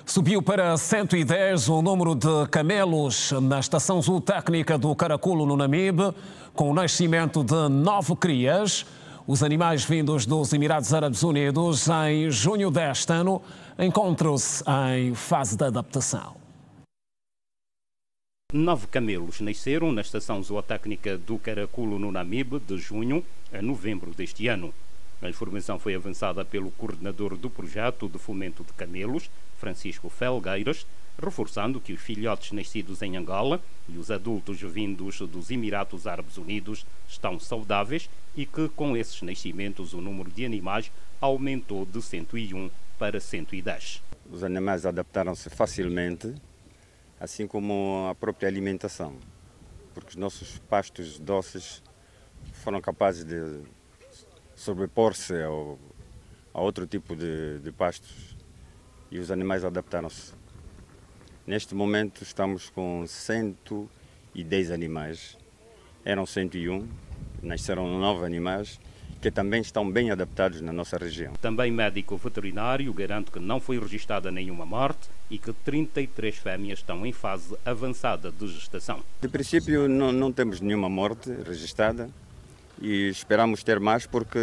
Speaker 1: Subiu para 110 o número de camelos na estação zootécnica do Caraculo, no Namibe, com o nascimento de 9 crias. Os animais vindos dos Emirados Árabes Unidos, em junho deste ano, encontram-se em fase de adaptação.
Speaker 3: 9 camelos nasceram na estação zootécnica do Caraculo, no Namibe, de junho a novembro deste ano. A informação foi avançada pelo coordenador do projeto de fomento de camelos, Francisco Felgueiras, reforçando que os filhotes nascidos em Angola e os adultos vindos dos Emirados Árabes Unidos estão saudáveis e que, com esses nascimentos, o número de animais aumentou de 101 para 110.
Speaker 13: Os animais adaptaram-se facilmente, assim como a própria alimentação, porque os nossos pastos doces foram capazes de sobrepor-se a outro tipo de pastos e os animais adaptaram-se. Neste momento estamos com 110 animais, eram 101, nasceram 9 animais que também estão bem adaptados na nossa região.
Speaker 3: Também médico veterinário garante que não foi registada nenhuma morte e que 33 fêmeas estão em fase avançada de gestação.
Speaker 13: De princípio não temos nenhuma morte registada e esperamos ter mais porque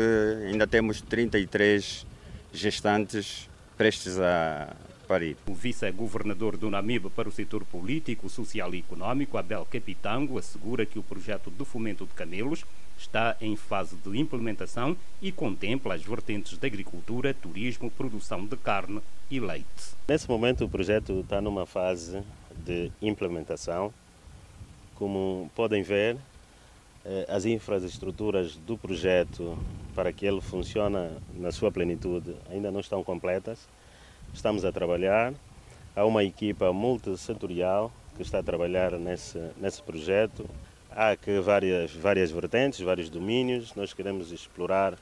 Speaker 13: ainda temos 33 gestantes prestes a parir.
Speaker 3: O vice-governador do Namibe para o setor político, social e econômico, Abel Capitango, assegura que o projeto de fomento de camelos está em fase de implementação e contempla as vertentes de agricultura, turismo, produção de carne e leite.
Speaker 7: Nesse momento o projeto está numa fase de implementação. Como podem ver, as infraestruturas do projeto para que ele funcione na sua plenitude ainda não estão completas. Estamos a trabalhar, há uma equipa multissetorial que está a trabalhar nesse projeto. Há aqui várias vertentes, vários domínios. Nós queremos explorar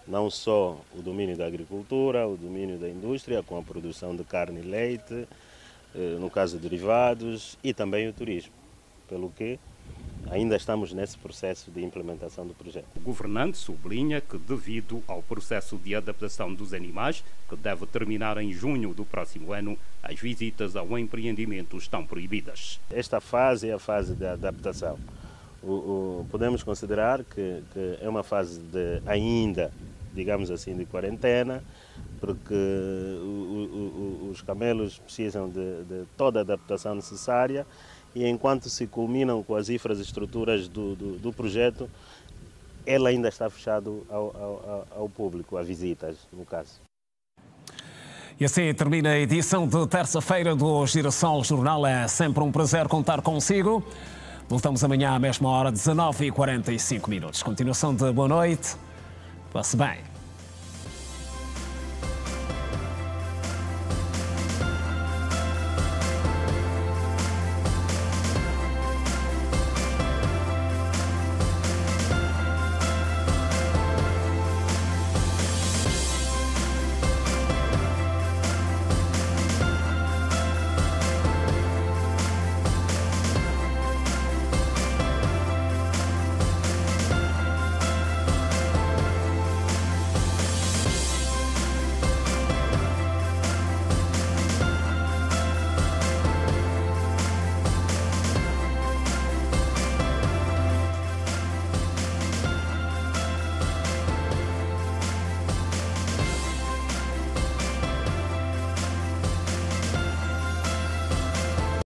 Speaker 7: não só o domínio da agricultura, o domínio da indústria, com a produção de carne e leite, no caso derivados, e também o turismo, pelo que ainda estamos nesse processo de implementação do projeto.
Speaker 3: O governante sublinha que, devido ao processo de adaptação dos animais, que deve terminar em junho do próximo ano, as visitas ao empreendimento estão proibidas.
Speaker 7: Esta fase é a fase de adaptação. Podemos considerar que é uma fase ainda, digamos assim, de quarentena, porque os camelos precisam de toda a adaptação necessária e enquanto se culminam com as infraestruturas do projeto, ele ainda está fechado ao público, a visitas, no caso.
Speaker 1: E assim termina a edição de terça-feira do Girassol Jornal. É sempre um prazer contar consigo. Voltamos amanhã à mesma hora, 19h45. Continuação de boa noite. Passe bem.